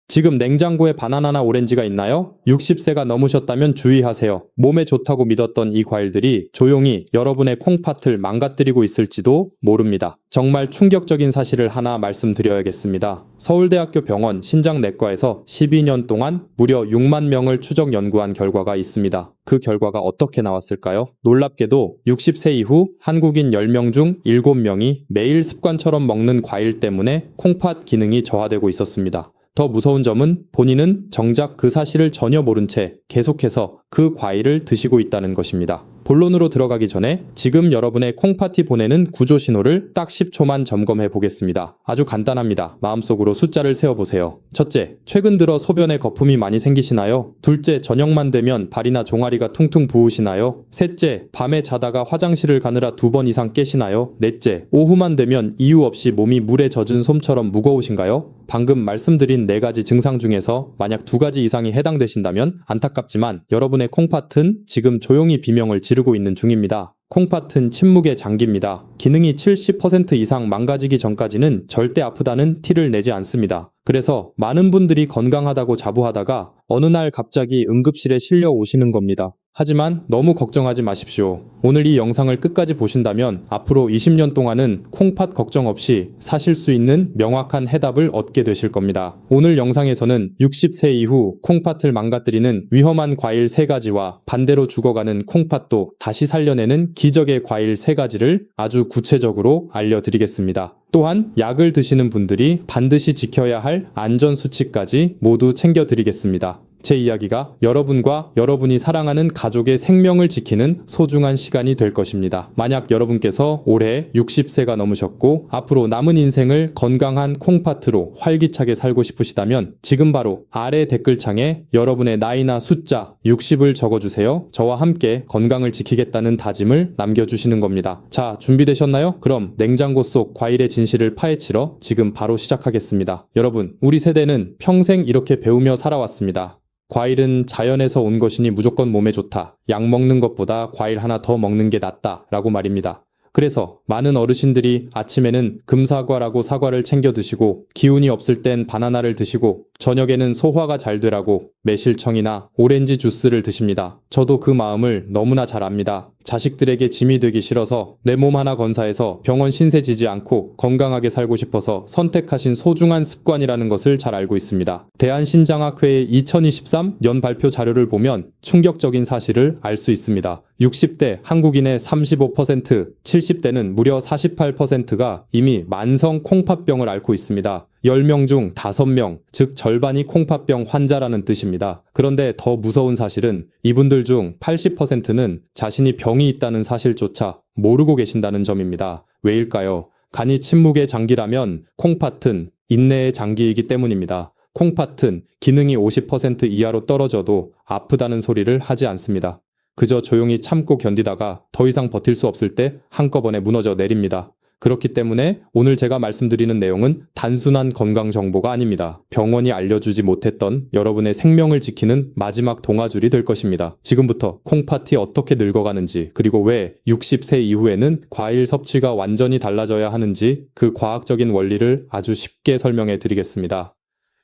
지금 냉장고에 바나나나 오렌지가 있나요? 60세가 넘으셨다면 주의하세요. 몸에 좋다고 믿었던 이 과일들이 조용히 여러분의 콩팥을 망가뜨리고 있을지도 모릅니다. 정말 충격적인 사실을 하나 말씀드려야겠습니다. 서울대학교 병원 신장내과에서 12년 동안 무려 6만 명을 추적 연구한 결과가 있습니다. 그 결과가 어떻게 나왔을까요? 놀랍게도 60세 이후 한국인 10명 중 7명이 매일 습관처럼 먹는 과일 때문에 콩팥 기능이 저하되고 있었습니다. 더 무서운 점은 본인은 정작 그 사실을 전혀 모른 채 계속해서 그 과일을 드시고 있다는 것입니다. 본론으로 들어가기 전에 지금 여러분의 콩팥이 보내는 구조 신호를 딱 10초만 점검해 보겠습니다. 아주 간단합니다. 마음속으로 숫자를 세어보세요. 첫째, 최근 들어 소변에 거품이 많이 생기시나요? 둘째, 저녁만 되면 발이나 종아리가 퉁퉁 부으시나요? 셋째, 밤에 자다가 화장실을 가느라 2번 이상 깨시나요? 넷째, 오후만 되면 이유 없이 몸이 물에 젖은 솜처럼 무거우신가요? 방금 말씀드린 4가지 증상 중에서 만약 2가지 이상이 해당되신다면 안타깝지만 여러분의 콩팥은 지금 조용히 비명을 지르고 있는 중입니다. 콩팥은 침묵의 장기입니다. 기능이 70% 이상 망가지기 전까지는 절대 아프다는 티를 내지 않습니다. 그래서 많은 분들이 건강하다고 자부하다가 어느 날 갑자기 응급실에 실려 오시는 겁니다. 하지만 너무 걱정하지 마십시오. 오늘 이 영상을 끝까지 보신다면 앞으로 20년 동안은 콩팥 걱정 없이 사실 수 있는 명확한 해답을 얻게 되실 겁니다. 오늘 영상에서는 60세 이후 콩팥을 망가뜨리는 위험한 과일 3가지와 반대로 죽어가는 콩팥도 다시 살려내는 기적의 과일 3가지를 아주 구체적으로 알려드리겠습니다. 또한 약을 드시는 분들이 반드시 지켜야 할 안전수칙까지 모두 챙겨드리겠습니다. 제 이야기가 여러분과 여러분이 사랑하는 가족의 생명을 지키는 소중한 시간이 될 것입니다. 만약 여러분께서 올해 60세가 넘으셨고 앞으로 남은 인생을 건강한 콩팥으로 활기차게 살고 싶으시다면 지금 바로 아래 댓글창에 여러분의 나이나 숫자 60을 적어주세요. 저와 함께 건강을 지키겠다는 다짐을 남겨주시는 겁니다. 자, 준비되셨나요? 그럼 냉장고 속 과일의 진실을 파헤치러 지금 바로 시작하겠습니다. 여러분, 우리 세대는 평생 이렇게 배우며 살아왔습니다. 과일은 자연에서 온 것이니 무조건 몸에 좋다. 약 먹는 것보다 과일 하나 더 먹는 게 낫다. 라고 말입니다. 그래서 많은 어르신들이 아침에는 금사과라고 사과를 챙겨 드시고 기운이 없을 땐 바나나를 드시고 저녁에는 소화가 잘 되라고 매실청이나 오렌지 주스를 드십니다. 저도 그 마음을 너무나 잘 압니다. 자식들에게 짐이 되기 싫어서 내 몸 하나 건사해서 병원 신세 지지 않고 건강하게 살고 싶어서 선택하신 소중한 습관이라는 것을 잘 알고 있습니다. 대한신장학회의 2023 연발표 자료를 보면 충격적인 사실을 알 수 있습니다. 60대 한국인의 35%, 70대는 무려 48%가 이미 만성 콩팥병을 앓고 있습니다. 10명 중 5명, 즉 절반이 콩팥병 환자라는 뜻입니다. 그런데 더 무서운 사실은 이분들 중 80%는 자신이 병이 있다는 사실조차 모르고 계신다는 점입니다. 왜일까요? 간이 침묵의 장기라면 콩팥은 인내의 장기이기 때문입니다. 콩팥은 기능이 50% 이하로 떨어져도 아프다는 소리를 하지 않습니다. 그저 조용히 참고 견디다가 더 이상 버틸 수 없을 때 한꺼번에 무너져 내립니다. 그렇기 때문에 오늘 제가 말씀드리는 내용은 단순한 건강 정보가 아닙니다. 병원이 알려주지 못했던 여러분의 생명을 지키는 마지막 동아줄이 될 것입니다. 지금부터 콩팥이 어떻게 늙어가는지, 그리고 왜 60세 이후에는 과일 섭취가 완전히 달라져야 하는지 그 과학적인 원리를 아주 쉽게 설명해 드리겠습니다.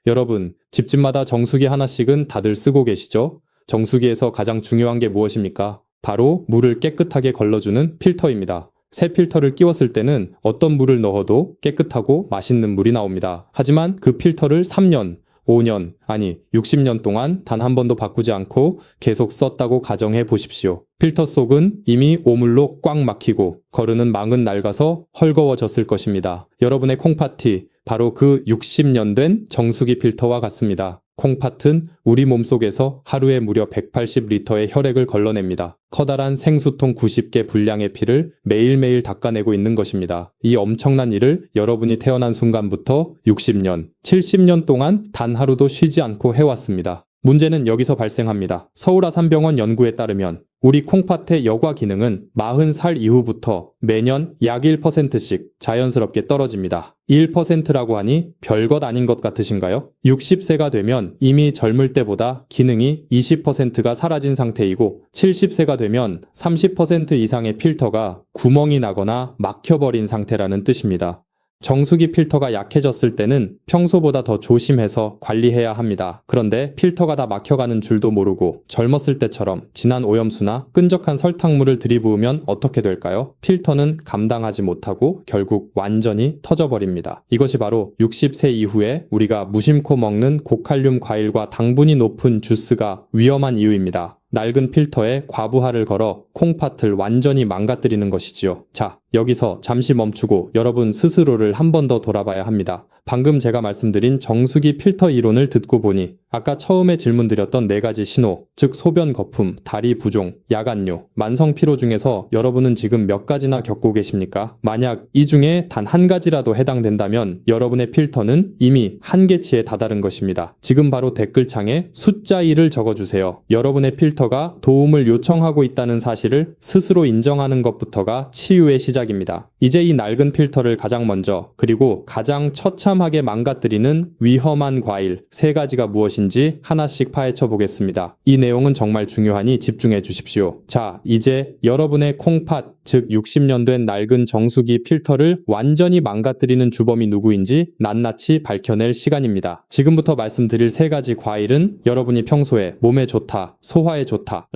여러분, 집집마다 정수기 하나씩은 다들 쓰고 계시죠? 정수기에서 가장 중요한 게 무엇입니까? 바로 물을 깨끗하게 걸러주는 필터입니다. 새 필터를 끼웠을 때는 어떤 물을 넣어도 깨끗하고 맛있는 물이 나옵니다. 하지만 그 필터를 3년, 5년, 아니 60년 동안 단 한 번도 바꾸지 않고 계속 썼다고 가정해 보십시오. 필터 속은 이미 오물로 꽉 막히고 거르는 망은 낡아서 헐거워졌을 것입니다. 여러분의 콩팥이 바로 그 60년 된 정수기 필터와 같습니다. 콩팥은 우리 몸속에서 하루에 무려 180리터의 혈액을 걸러냅니다. 커다란 생수통 90개 분량의 피를 매일매일 닦아내고 있는 것입니다. 이 엄청난 일을 여러분이 태어난 순간부터 60년, 70년 동안 단 하루도 쉬지 않고 해왔습니다. 문제는 여기서 발생합니다. 서울아산병원 연구에 따르면 우리 콩팥의 여과 기능은 40살 이후부터 매년 약 1%씩 자연스럽게 떨어집니다. 1%라고 하니 별것 아닌 것 같으신가요? 60세가 되면 이미 젊을 때보다 기능이 20%가 사라진 상태이고 70세가 되면 30% 이상의 필터가 구멍이 나거나 막혀버린 상태라는 뜻입니다. 정수기 필터가 약해졌을 때는 평소보다 더 조심해서 관리해야 합니다. 그런데 필터가 다 막혀가는 줄도 모르고 젊었을 때처럼 진한 오염수나 끈적한 설탕물을 들이부으면 어떻게 될까요? 필터는 감당하지 못하고 결국 완전히 터져버립니다. 이것이 바로 60세 이후에 우리가 무심코 먹는 고칼륨 과일과 당분이 높은 주스가 위험한 이유입니다. 낡은 필터에 과부하를 걸어 콩팥을 완전히 망가뜨리는 것이지요. 자, 여기서 잠시 멈추고 여러분 스스로를 한 번 더 돌아봐야 합니다. 방금 제가 말씀드린 정수기 필터 이론을 듣고 보니 아까 처음에 질문드렸던 4가지 신호, 즉 소변 거품, 다리 부종, 야간뇨, 만성 피로 중에서 여러분은 지금 몇 가지나 겪고 계십니까? 만약 이 중에 단 한 가지라도 해당된다면 여러분의 필터는 이미 한계치에 다다른 것입니다. 지금 바로 댓글창에 숫자 1을 적어주세요. 여러분의 필터가 도움을 요청하고 있다는 사실을 스스로 인정하는 것부터가 치유의 시작입니다. 이제 이 낡은 필터를 가장 먼저 그리고 가장 처참하게 망가뜨리는 위험한 과일 3가지가 무엇인지 하나씩 파헤쳐 보겠습니다. 이 내용은 정말 중요하니 집중해 주십시오. 자, 이제 여러분의 콩팥, 즉 60년 된 낡은 정수기 필터를 완전히 망가뜨리는 주범이 누구인지 낱낱이 밝혀낼 시간입니다. 지금부터 말씀드릴 3가지 과일은 여러분이 평소에 몸에 좋다, 소화에 좋다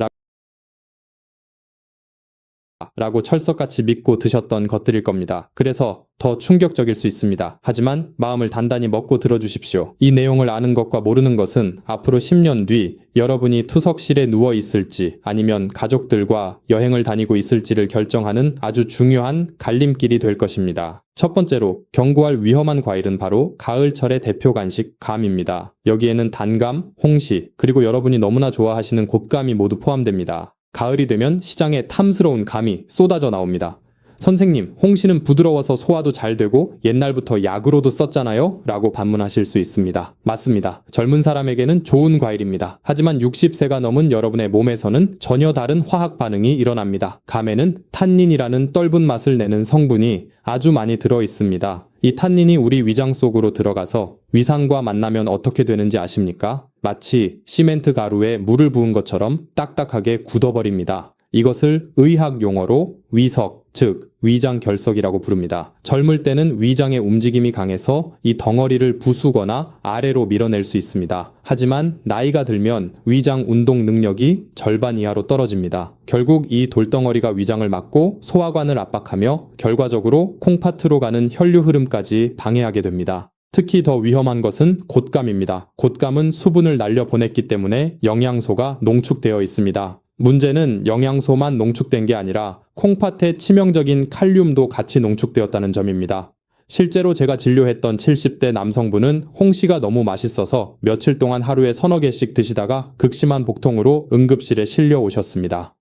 라고 철석같이 믿고 드셨던 것들일 겁니다. 그래서 더 충격적일 수 있습니다. 하지만 마음을 단단히 먹고 들어주십시오. 이 내용을 아는 것과 모르는 것은 앞으로 10년 뒤 여러분이 투석실에 누워 있을지 아니면 가족들과 여행을 다니고 있을지를 결정하는 아주 중요한 갈림길이 될 것입니다. 첫 번째로 경고할 위험한 과일은 바로 가을철의 대표 간식 감입니다. 여기에는 단감, 홍시, 그리고 여러분이 너무나 좋아하시는 곶감이 모두 포함됩니다. 가을이 되면 시장에 탐스러운 감이 쏟아져 나옵니다. 선생님, 홍시는 부드러워서 소화도 잘 되고 옛날부터 약으로도 썼잖아요? 라고 반문하실 수 있습니다. 맞습니다. 젊은 사람에게는 좋은 과일입니다. 하지만 60세가 넘은 여러분의 몸에서는 전혀 다른 화학 반응이 일어납니다. 감에는 탄닌이라는 떫은 맛을 내는 성분이 아주 많이 들어 있습니다. 이 탄닌이 우리 위장 속으로 들어가서 위산과 만나면 어떻게 되는지 아십니까? 마치 시멘트 가루에 물을 부은 것처럼 딱딱하게 굳어버립니다. 이것을 의학 용어로 위석, 즉 위장 결석이라고 부릅니다. 젊을 때는 위장의 움직임이 강해서 이 덩어리를 부수거나 아래로 밀어낼 수 있습니다. 하지만 나이가 들면 위장 운동 능력이 절반 이하로 떨어집니다. 결국 이 돌덩어리가 위장을 막고 소화관을 압박하며 결과적으로 콩팥으로 가는 혈류 흐름까지 방해하게 됩니다. 특히 더 위험한 것은 곶감입니다. 곶감은 수분을 날려보냈기 때문에 영양소가 농축되어 있습니다. 문제는 영양소만 농축된 게 아니라 콩팥의 치명적인 칼륨도 같이 농축되었다는 점입니다. 실제로 제가 진료했던 70대 남성분은 홍시가 너무 맛있어서 며칠 동안 하루에 3-4개씩 드시다가 극심한 복통으로 응급실에 실려 오셨습니다.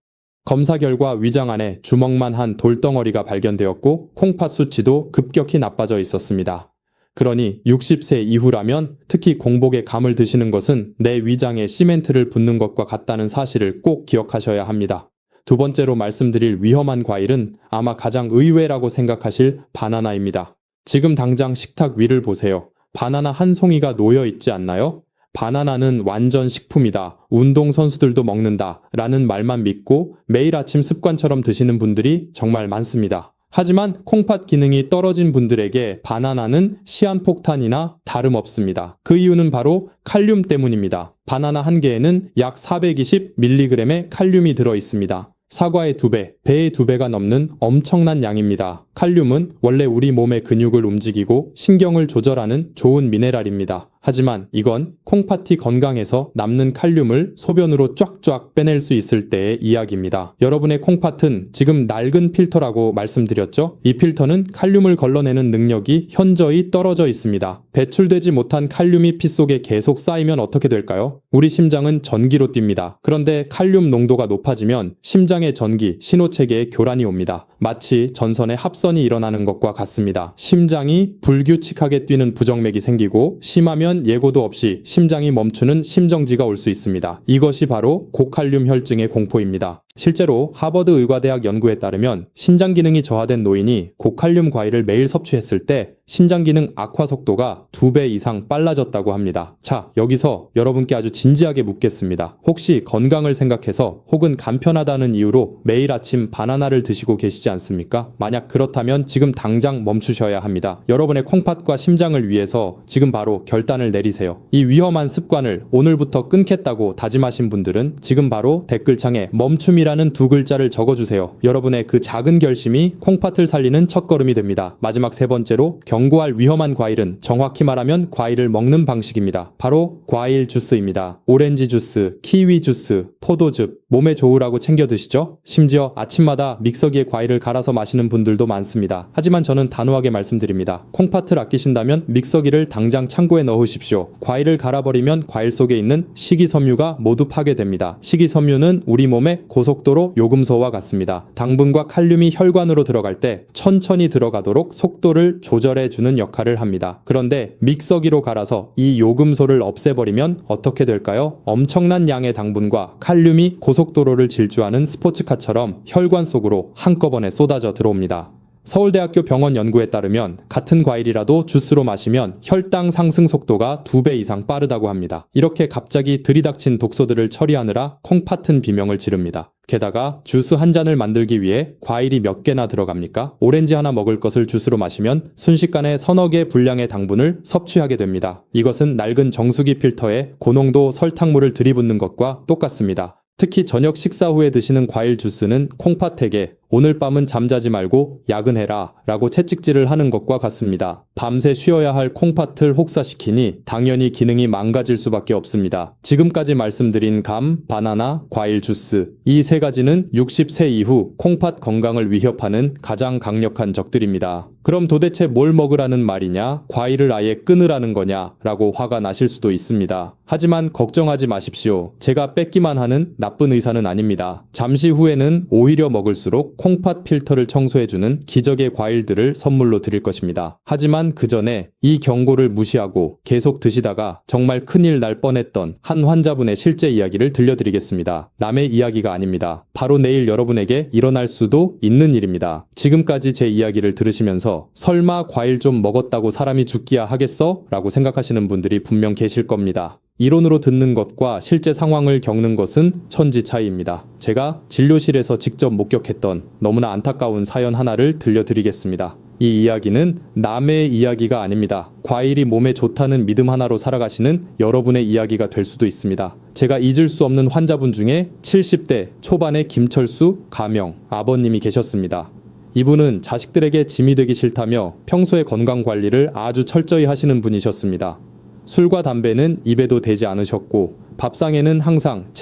검사 결과 위장 안에 주먹만 한 돌덩어리가 발견되었고 콩팥 수치도 급격히 나빠져 있었습니다. 그러니 60세 이후라면 특히 공복에 감을 드시는 것은 내 위장에 시멘트를 붓는 것과 같다는 사실을 꼭 기억하셔야 합니다. 두 번째로 말씀드릴 위험한 과일은 아마 가장 의외라고 생각하실 바나나입니다. 지금 당장 식탁 위를 보세요. 바나나 한 송이가 놓여 있지 않나요? 바나나는 완전 식품이다. 운동선수들도 먹는다. 라는 말만 믿고 매일 아침 습관처럼 드시는 분들이 정말 많습니다. 하지만 콩팥 기능이 떨어진 분들에게 바나나는 시한폭탄이나 다름없습니다. 그 이유는 바로 칼륨 때문입니다. 바나나 한 개에는 약 420mg의 칼륨이 들어 있습니다. 사과의 2배, 배의 2배가 넘는 엄청난 양입니다. 칼륨은 원래 우리 몸의 근육을 움직이고 신경을 조절하는 좋은 미네랄입니다. 하지만 이건 콩팥이 건강해서 남는 칼륨을 소변으로 쫙쫙 빼낼 수 있을 때의 이야기입니다. 여러분의 콩팥은 지금 낡은 필터라고 말씀드렸죠? 이 필터는 칼륨을 걸러내는 능력이 현저히 떨어져 있습니다. 배출되지 못한 칼륨이 피 속에 계속 쌓이면 어떻게 될까요? 우리 심장은 전기로 뜁니다. 그런데 칼륨 농도가 높아지면 심장의 전기, 신호체계에 교란이 옵니다. 마치 전선에 합선이 일어나는 것과 같습니다. 심장이 불규칙하게 뛰는 부정맥이 생기고 심하면 예고도 없이 심장이 멈추는 심정지가 올 수 있습니다. 이것이 바로 고칼륨 혈증의 공포입니다. 실제로 하버드 의과대학 연구에 따르면 신장 기능이 저하된 노인이 고칼륨 과일을 매일 섭취했을 때 신장 기능 악화 속도가 2배 이상 빨라졌다고 합니다. 자, 여기서 여러분께 아주 진지하게 묻겠습니다. 혹시 건강을 생각해서 혹은 간편하다는 이유로 매일 아침 바나나를 드시고 계시지 않습니까? 만약 그렇다면 지금 당장 멈추셔야 합니다. 여러분의 콩팥과 심장을 위해서 지금 바로 결단을 내리세요. 이 위험한 습관을 오늘부터 끊겠다고 다짐하신 분들은 지금 바로 댓글창에 멈춤이라는 2글자를 적어주세요. 여러분의 그 작은 결심이 콩팥을 살리는 첫걸음이 됩니다. 마지막 3번째로 경고할 위험한 과일은 정확히 말하면 과일을 먹는 방식입니다. 바로 과일 주스입니다. 오렌지 주스, 키위 주스, 포도즙, 몸에 좋으라고 챙겨 드시죠? 심지어 아침마다 믹서기에 과일을 갈아서 마시는 분들도 많습니다. 하지만 저는 단호하게 말씀드립니다. 콩팥을 아끼신다면 믹서기를 당장 창고에 넣으십시오. 과일을 갈아버리면 과일 속에 있는 식이섬유가 모두 파괴됩니다. 식이섬유는 우리 몸의 고속도로 요금소와 같습니다. 당분과 칼륨이 혈관으로 들어갈 때 천천히 들어가도록 속도를 조절해 주는 역할을 합니다. 그런데 믹서기로 갈아서 이 요금소를 없애버리면 어떻게 될까요? 엄청난 양의 당분과 칼륨이 고속도로를 질주하는 스포츠카처럼 혈관 속으로 한꺼번에 쏟아져 들어옵니다. 서울대학교 병원 연구에 따르면 같은 과일이라도 주스로 마시면 혈당 상승 속도가 2배 이상 빠르다고 합니다. 이렇게 갑자기 들이닥친 독소들을 처리하느라 콩팥은 비명을 지릅니다. 게다가 주스 한 잔을 만들기 위해 과일이 몇 개나 들어갑니까? 오렌지 하나 먹을 것을 주스로 마시면 순식간에 서너 개 분량의 당분을 섭취하게 됩니다. 이것은 낡은 정수기 필터에 고농도 설탕물을 들이붓는 것과 똑같습니다. 특히 저녁 식사 후에 드시는 과일 주스는 콩팥에게 오늘 밤은 잠자지 말고 야근해라 라고 채찍질을 하는 것과 같습니다. 밤새 쉬어야 할 콩팥을 혹사시키니 당연히 기능이 망가질 수밖에 없습니다. 지금까지 말씀드린 감, 바나나, 과일 주스 이 3가지는 60세 이후 콩팥 건강을 위협하는 가장 강력한 적들입니다. 그럼 도대체 뭘 먹으라는 말이냐? 과일을 아예 끊으라는 거냐? 라고 화가 나실 수도 있습니다. 하지만 걱정하지 마십시오. 제가 뺏기만 하는 나쁜 의사는 아닙니다. 잠시 후에는 오히려 먹을수록 콩팥 필터를 청소해주는 기적의 과일들을 선물로 드릴 것입니다. 하지만 그 전에 이 경고를 무시하고 계속 드시다가 정말 큰일 날 뻔했던 한 환자분의 실제 이야기를 들려드리겠습니다. 남의 이야기가 아닙니다. 바로 내일 여러분에게 일어날 수도 있는 일입니다. 지금까지 제 이야기를 들으시면서 설마 과일 좀 먹었다고 사람이 죽기야 하겠어? 라고 생각하시는 분들이 분명 계실 겁니다. 이론으로 듣는 것과 실제 상황을 겪는 것은 천지 차이입니다. 제가 진료실에서 직접 목격했던 너무나 안타까운 사연 하나를 들려드리겠습니다. 이 이야기는 남의 이야기가 아닙니다. 과일이 몸에 좋다는 믿음 하나로 살아가시는 여러분의 이야기가 될 수도 있습니다. 제가 잊을 수 없는 환자분 중에 70대 초반의 김철수 가명 아버님이 계셨습니다. 이분은 자식들에게 짐이 되기 싫다며 평소에 건강관리를 아주 철저히 하시는 분이셨습니다. 술과 담배는 입에도 대지 않으셨고 밥상에는 항상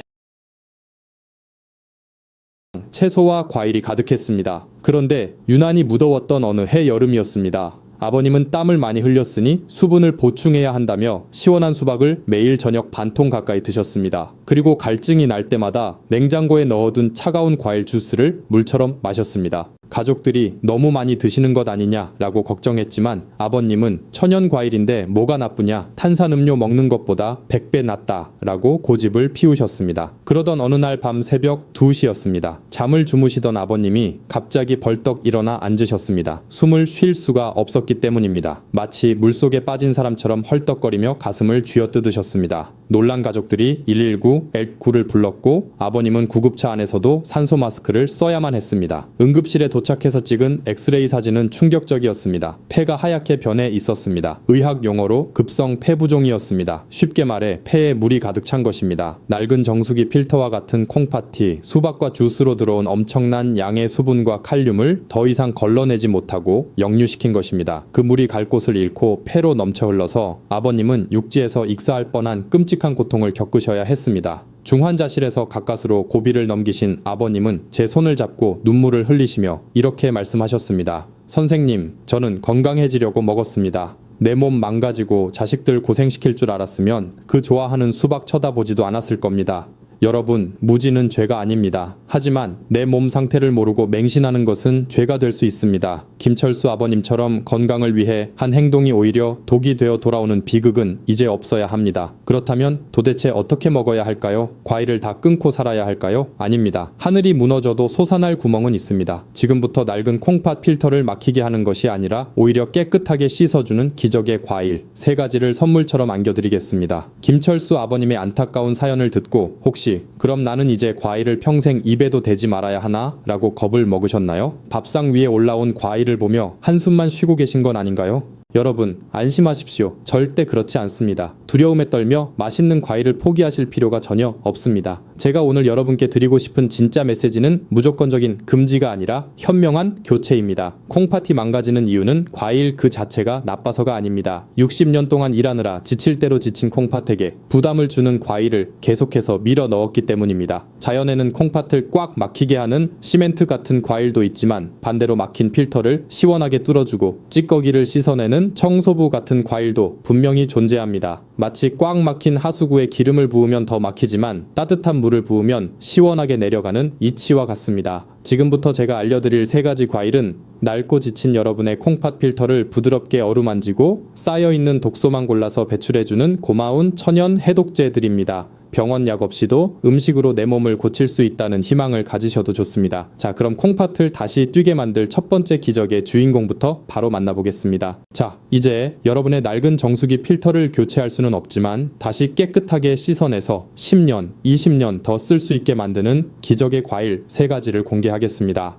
채소와 과일이 가득했습니다. 그런데 유난히 무더웠던 어느 해 여름이었습니다. 아버님은 땀을 많이 흘렸으니 수분을 보충해야 한다며 시원한 수박을 매일 저녁 반통 가까이 드셨습니다. 그리고 갈증이 날 때마다 냉장고에 넣어둔 차가운 과일 주스를 물처럼 마셨습니다. 가족들이 너무 많이 드시는 것 아니냐라고 걱정했지만 아버님은 천연 과일인데 뭐가 나쁘냐, 탄산음료 먹는 것보다 100배 낫다라고 고집을 피우셨습니다. 그러던 어느 날 밤 새벽 2시였습니다. 잠을 주무시던 아버님이 갑자기 벌떡 일어나 앉으셨습니다. 숨을 쉴 수가 없었기 때문입니다. 마치 물속에 빠진 사람처럼 헐떡거리며 가슴을 쥐어뜯으셨습니다. 놀란 가족들이 119, 119를 불렀고 아버님은 구급차 안에서도 산소 마스크를 써야만 했습니다. 응급실에 도착해서 찍은 엑스레이 사진은 충격적이었습니다. 폐가 하얗게 변해 있었습니다. 의학 용어로 급성 폐부종이었습니다. 쉽게 말해 폐에 물이 가득 찬 것입니다. 낡은 정수기 필터와 같은 콩팥이 수박과 주스로 들어온 엄청난 양의 수분과 칼륨을 더 이상 걸러내지 못하고 역류시킨 것입니다. 그 물이 갈 곳을 잃고 폐로 넘쳐 흘러서 아버님은 육지에서 익사할 뻔한 끔찍한 고통을 겪으셔야 했습니다. 중환자실에서 가까스로 고비를 넘기신 아버님은 제 손을 잡고 눈물을 흘리시며 이렇게 말씀하셨습니다. 선생님, 저는 건강해지려고 먹었습니다. 내 몸 망가지고 자식들 고생시킬 줄 알았으면 그 좋아하는 수박 쳐다보지도 않았을 겁니다. 여러분, 무지는 죄가 아닙니다. 하지만 내 몸 상태를 모르고 맹신하는 것은 죄가 될 수 있습니다. 김철수 아버님처럼 건강을 위해 한 행동이 오히려 독이 되어 돌아오는 비극은 이제 없어야 합니다. 그렇다면 도대체 어떻게 먹어야 할까요? 과일을 다 끊고 살아야 할까요? 아닙니다. 하늘이 무너져도 솟아날 구멍은 있습니다. 지금부터 낡은 콩팥 필터를 막히게 하는 것이 아니라 오히려 깨끗하게 씻어주는 기적의 과일 3가지를 선물처럼 안겨드리겠습니다. 김철수 아버님의 안타까운 사연을 듣고 혹시 그럼 나는 이제 과일을 평생 입에도 대지 말아야 하나? 라고 겁을 먹으셨나요? 밥상 위에 올라온 과일을 보며 한숨만 쉬고 계신 건 아닌가요? 여러분, 안심하십시오. 절대 그렇지 않습니다. 두려움에 떨며 맛있는 과일을 포기하실 필요가 전혀 없습니다. 제가 오늘 여러분께 드리고 싶은 진짜 메시지는 무조건적인 금지가 아니라 현명한 교체입니다. 콩팥이 망가지는 이유는 과일 그 자체가 나빠서가 아닙니다. 60년 동안 일하느라 지칠 대로 지친 콩팥에게 부담을 주는 과일을 계속해서 밀어 넣었기 때문입니다. 자연에는 콩팥을 꽉 막히게 하는 시멘트 같은 과일도 있지만 반대로 막힌 필터를 시원하게 뚫어주고 찌꺼기를 씻어내는 청소부 같은 과일도 분명히 존재합니다. 마치 꽉 막힌 하수구에 기름을 부으면 더 막히지만 따뜻한 물을 부으면 시원하게 내려가는 이치와 같습니다. 지금부터 제가 알려드릴 3가지 과일은 낡고 지친 여러분의 콩팥 필터를 부드럽게 어루만지고 쌓여있는 독소만 골라서 배출해주는 고마운 천연 해독제들입니다. 병원 약 없이도 음식으로 내 몸을 고칠 수 있다는 희망을 가지셔도 좋습니다. 자, 그럼 콩팥을 다시 뛰게 만들 첫 번째 기적의 주인공부터 바로 만나보겠습니다. 자, 이제 여러분의 낡은 정수기 필터를 교체할 수는 없지만 다시 깨끗하게 씻어내서 10년, 20년 더 쓸 수 있게 만드는 기적의 과일 3가지를 공개하겠습니다.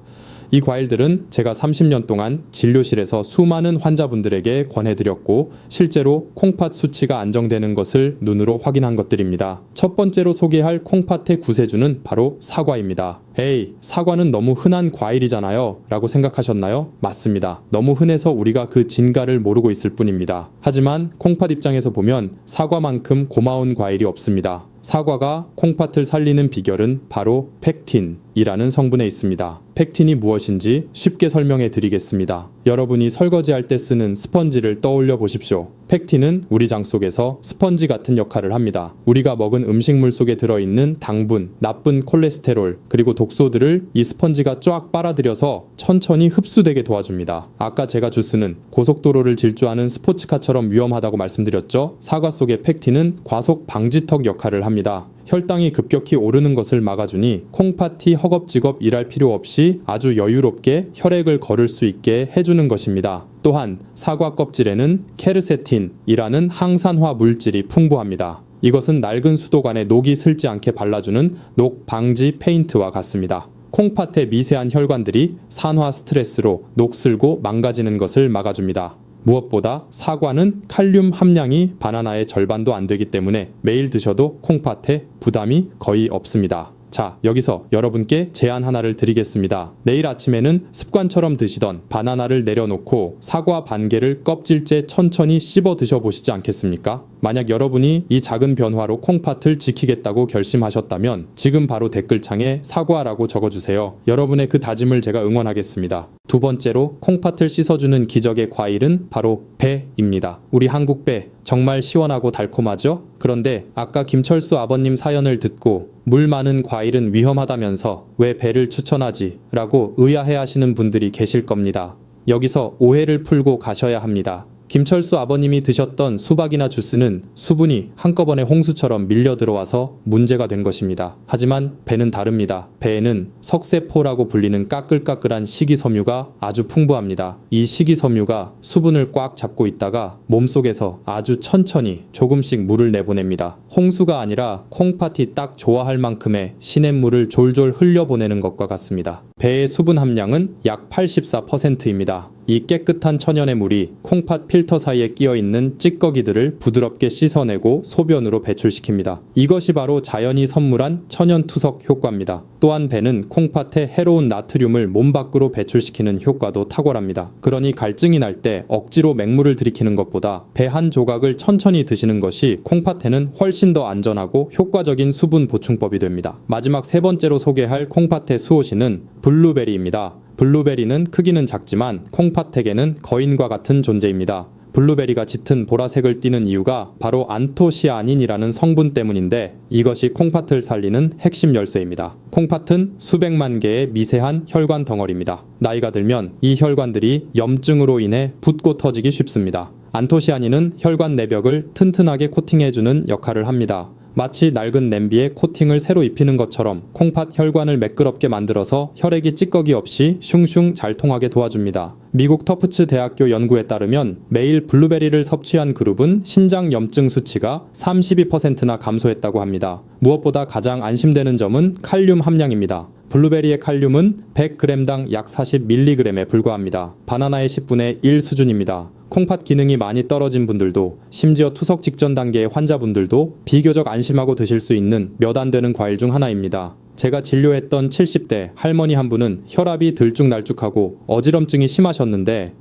이 과일들은 제가 30년 동안 진료실에서 수많은 환자분들에게 권해드렸고 실제로 콩팥 수치가 안정되는 것을 눈으로 확인한 것들입니다. 첫 번째로 소개할 콩팥의 구세주는 바로 사과입니다. 에이, 사과는 너무 흔한 과일이잖아요 라고 생각하셨나요? 맞습니다. 너무 흔해서 우리가 그 진가를 모르고 있을 뿐입니다. 하지만 콩팥 입장에서 보면 사과만큼 고마운 과일이 없습니다. 사과가 콩팥을 살리는 비결은 바로 펙틴이라는 성분에 있습니다. 펙틴이 무엇인지 쉽게 설명해 드리겠습니다. 여러분이 설거지할 때 쓰는 스펀지를 떠올려 보십시오. 펙틴은 우리 장 속에서 스펀지 같은 역할을 합니다. 우리가 먹은 음식물 속에 들어있는 당분, 나쁜 콜레스테롤, 그리고 독소들을 이 스펀지가 쫙 빨아들여서 천천히 흡수되게 도와줍니다. 아까 제가 주스는 고속도로를 질주하는 스포츠카처럼 위험하다고 말씀드렸죠? 사과 속의 펙틴은 과속 방지턱 역할을 합니다. 혈당이 급격히 오르는 것을 막아주니 콩팥이 허겁지겁 일할 필요 없이 아주 여유롭게 혈액을 거를 수 있게 해주는 것입니다. 또한 사과 껍질에는 케르세틴이라는 항산화 물질이 풍부합니다. 이것은 낡은 수도관에 녹이 슬지 않게 발라주는 녹 방지 페인트와 같습니다. 콩팥의 미세한 혈관들이 산화 스트레스로 녹슬고 망가지는 것을 막아줍니다. 무엇보다 사과는 칼륨 함량이 바나나의 절반도 안 되기 때문에 매일 드셔도 콩팥에 부담이 거의 없습니다. 자, 여기서 여러분께 제안 하나를 드리겠습니다. 내일 아침에는 습관처럼 드시던 바나나를 내려놓고 사과 반 개를 껍질째 천천히 씹어 드셔보시지 않겠습니까? 만약 여러분이 이 작은 변화로 콩팥을 지키겠다고 결심하셨다면 지금 바로 댓글창에 사과라고 적어주세요. 여러분의 그 다짐을 제가 응원하겠습니다. 두 번째로 콩팥을 씻어주는 기적의 과일은 바로 배입니다. 우리 한국 배 정말 시원하고 달콤하죠? 그런데 아까 김철수 아버님 사연을 듣고 물 많은 과일은 위험하다면서 왜 배를 추천하지? 라고 의아해 하시는 분들이 계실 겁니다. 여기서 오해를 풀고 가셔야 합니다. 김철수 아버님이 드셨던 수박이나 주스는 수분이 한꺼번에 홍수처럼 밀려 들어와서 문제가 된 것입니다. 하지만 배는 다릅니다. 배에는 석쇠포라고 불리는 까끌까끌한 식이섬유가 아주 풍부합니다. 이 식이섬유가 수분을 꽉 잡고 있다가 몸속에서 아주 천천히 조금씩 물을 내보냅니다. 홍수가 아니라 콩팥이 딱 좋아할 만큼의 시냇물을 졸졸 흘려보내는 것과 같습니다. 배의 수분 함량은 약 84%입니다. 이 깨끗한 천연의 물이 콩팥 필터 사이에 끼어있는 찌꺼기들을 부드럽게 씻어내고 소변으로 배출시킵니다. 이것이 바로 자연이 선물한 천연투석 효과입니다. 또한 배는 콩팥의 해로운 나트륨을 몸 밖으로 배출시키는 효과도 탁월합니다. 그러니 갈증이 날 때 억지로 맹물을 들이키는 것보다 배 한 조각을 천천히 드시는 것이 콩팥에는 훨씬 더 안전하고 효과적인 수분 보충법이 됩니다. 마지막 3번째로 소개할 콩팥의 수호신은 블루베리입니다. 블루베리는 크기는 작지만 콩팥에게는 거인과 같은 존재입니다. 블루베리가 짙은 보라색을 띠는 이유가 바로 안토시아닌이라는 성분 때문인데 이것이 콩팥을 살리는 핵심 열쇠입니다. 콩팥은 수백만 개의 미세한 혈관 덩어리입니다. 나이가 들면 이 혈관들이 염증으로 인해 붓고 터지기 쉽습니다. 안토시아닌은 혈관 내벽을 튼튼하게 코팅해주는 역할을 합니다. 마치 낡은 냄비에 코팅을 새로 입히는 것처럼 콩팥 혈관을 매끄럽게 만들어서 혈액이 찌꺼기 없이 슝슝 잘 통하게 도와줍니다. 미국 터프츠 대학교 연구에 따르면 매일 블루베리를 섭취한 그룹은 신장 염증 수치가 32%나 감소했다고 합니다. 무엇보다 가장 안심되는 점은 칼륨 함량입니다. 블루베리의 칼륨은 100g당 약 40mg에 불과합니다. 바나나의 10분의 1 수준입니다. 콩팥 기능이 많이 떨어진 분들도 심지어 투석 직전 단계의 환자분들도 비교적 안심하고 드실 수 있는 몇 안 되는 과일 중 하나입니다. 제가 진료했던 70대 할머니 한 분은 혈압이 들쭉날쭉하고 어지럼증이 심하셨는데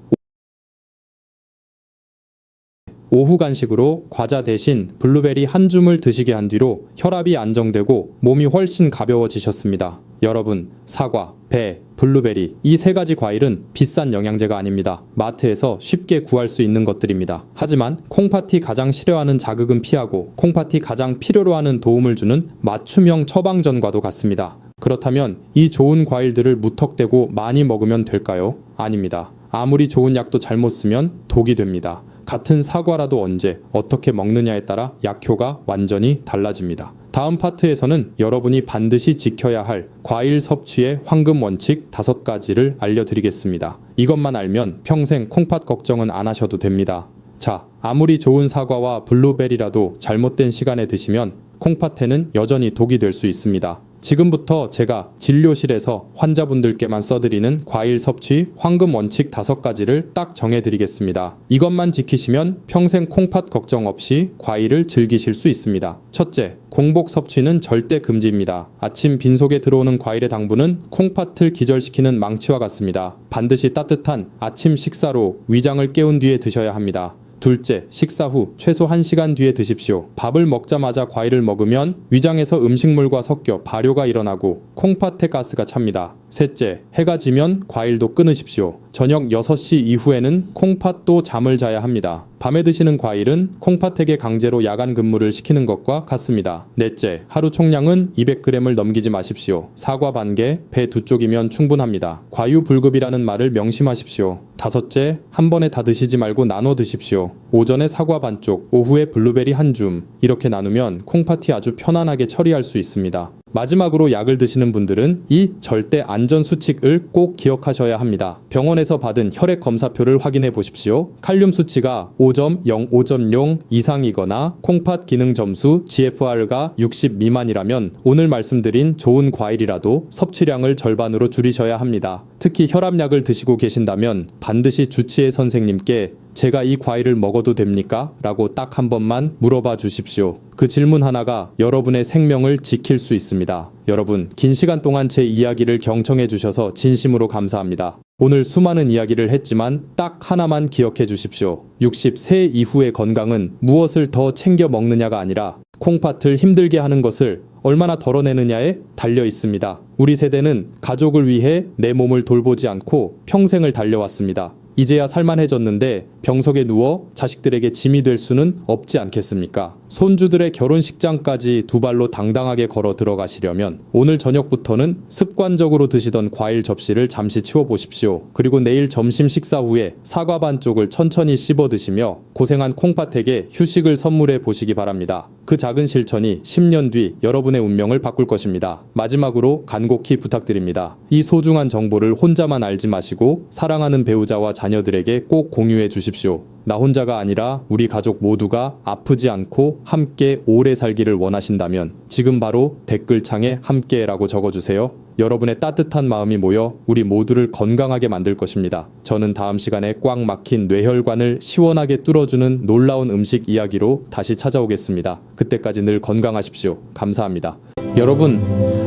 오후 간식으로 과자 대신 블루베리 한 줌을 드시게 한 뒤로 혈압이 안정되고 몸이 훨씬 가벼워지셨습니다. 여러분, 사과, 배, 블루베리 이 세 가지 과일은 비싼 영양제가 아닙니다. 마트에서 쉽게 구할 수 있는 것들입니다. 하지만 콩팥이 가장 싫어하는 자극은 피하고 콩팥이 가장 필요로 하는 도움을 주는 맞춤형 처방전과도 같습니다. 그렇다면 이 좋은 과일들을 무턱대고 많이 먹으면 될까요? 아닙니다. 아무리 좋은 약도 잘못 쓰면 독이 됩니다. 같은 사과라도 언제, 어떻게 먹느냐에 따라 약효가 완전히 달라집니다. 다음 파트에서는 여러분이 반드시 지켜야 할 과일 섭취의 황금 원칙 5가지를 알려드리겠습니다. 이것만 알면 평생 콩팥 걱정은 안 하셔도 됩니다. 자, 아무리 좋은 사과와 블루베리라도 잘못된 시간에 드시면 콩팥에는 여전히 독이 될 수 있습니다. 지금부터 제가 진료실에서 환자분들께만 써드리는 과일 섭취 황금 원칙 5가지를 딱 정해드리겠습니다. 이것만 지키시면 평생 콩팥 걱정 없이 과일을 즐기실 수 있습니다. 첫째, 공복 섭취는 절대 금지입니다. 아침 빈속에 들어오는 과일의 당분은 콩팥을 기절시키는 망치와 같습니다. 반드시 따뜻한 아침 식사로 위장을 깨운 뒤에 드셔야 합니다. 둘째, 식사 후 최소 1시간 뒤에 드십시오. 밥을 먹자마자 과일을 먹으면 위장에서 음식물과 섞여 발효가 일어나고 콩팥에 가스가 찹니다. 셋째, 해가 지면 과일도 끊으십시오. 저녁 6시 이후에는 콩팥도 잠을 자야 합니다. 밤에 드시는 과일은 콩팥에게 강제로 야간 근무를 시키는 것과 같습니다. 넷째, 하루 총량은 200g을 넘기지 마십시오. 사과 반개, 배 2쪽이면 충분합니다. 과유불급이라는 말을 명심하십시오. 다섯째, 한 번에 다 드시지 말고 나눠 드십시오. 오전에 사과 반쪽, 오후에 블루베리 한 줌. 이렇게 나누면 콩팥이 아주 편안하게 처리할 수 있습니다. 마지막으로 약을 드시는 분들은 이 절대 안전 수칙을 꼭 기억하셔야 합니다. 병원에서 받은 혈액 검사표를 확인해 보십시오. 칼륨 수치가 5.0, 5.0 이상이거나 콩팥 기능 점수 GFR가 60 미만이라면 오늘 말씀드린 좋은 과일이라도 섭취량을 절반으로 줄이셔야 합니다. 특히 혈압약을 드시고 계신다면 반드시 주치의 선생님께 제가 이 과일을 먹어도 됩니까? 라고 딱 한 번만 물어봐 주십시오. 그 질문 하나가 여러분의 생명을 지킬 수 있습니다. 여러분, 긴 시간 동안 제 이야기를 경청해 주셔서 진심으로 감사합니다. 오늘 수많은 이야기를 했지만 딱 하나만 기억해 주십시오. 60세 이후의 건강은 무엇을 더 챙겨 먹느냐가 아니라 콩팥을 힘들게 하는 것을 얼마나 덜어내느냐에 달려 있습니다. 우리 세대는 가족을 위해 내 몸을 돌보지 않고 평생을 달려왔습니다. 이제야 살만해졌는데 병석에 누워 자식들에게 짐이 될 수는 없지 않겠습니까? 손주들의 결혼식장까지 두 발로 당당하게 걸어 들어가시려면 오늘 저녁부터는 습관적으로 드시던 과일 접시를 잠시 치워보십시오. 그리고 내일 점심 식사 후에 사과 반쪽을 천천히 씹어 드시며 고생한 콩팥에게 휴식을 선물해 보시기 바랍니다. 그 작은 실천이 10년 뒤 여러분의 운명을 바꿀 것입니다. 마지막으로 간곡히 부탁드립니다. 이 소중한 정보를 혼자만 알지 마시고 사랑하는 배우자와 자녀들에게 꼭 공유해 주십시오. 나 혼자가 아니라 우리 가족 모두가 아프지 않고 함께 오래 살기를 원하신다면 지금 바로 댓글창에 함께라고 적어주세요. 여러분의 따뜻한 마음이 모여 우리 모두를 건강하게 만들 것입니다. 저는 다음 시간에 꽉 막힌 뇌혈관을 시원하게 뚫어주는 놀라운 음식 이야기로 다시 찾아오겠습니다. 그때까지 늘 건강하십시오. 감사합니다. 여러분,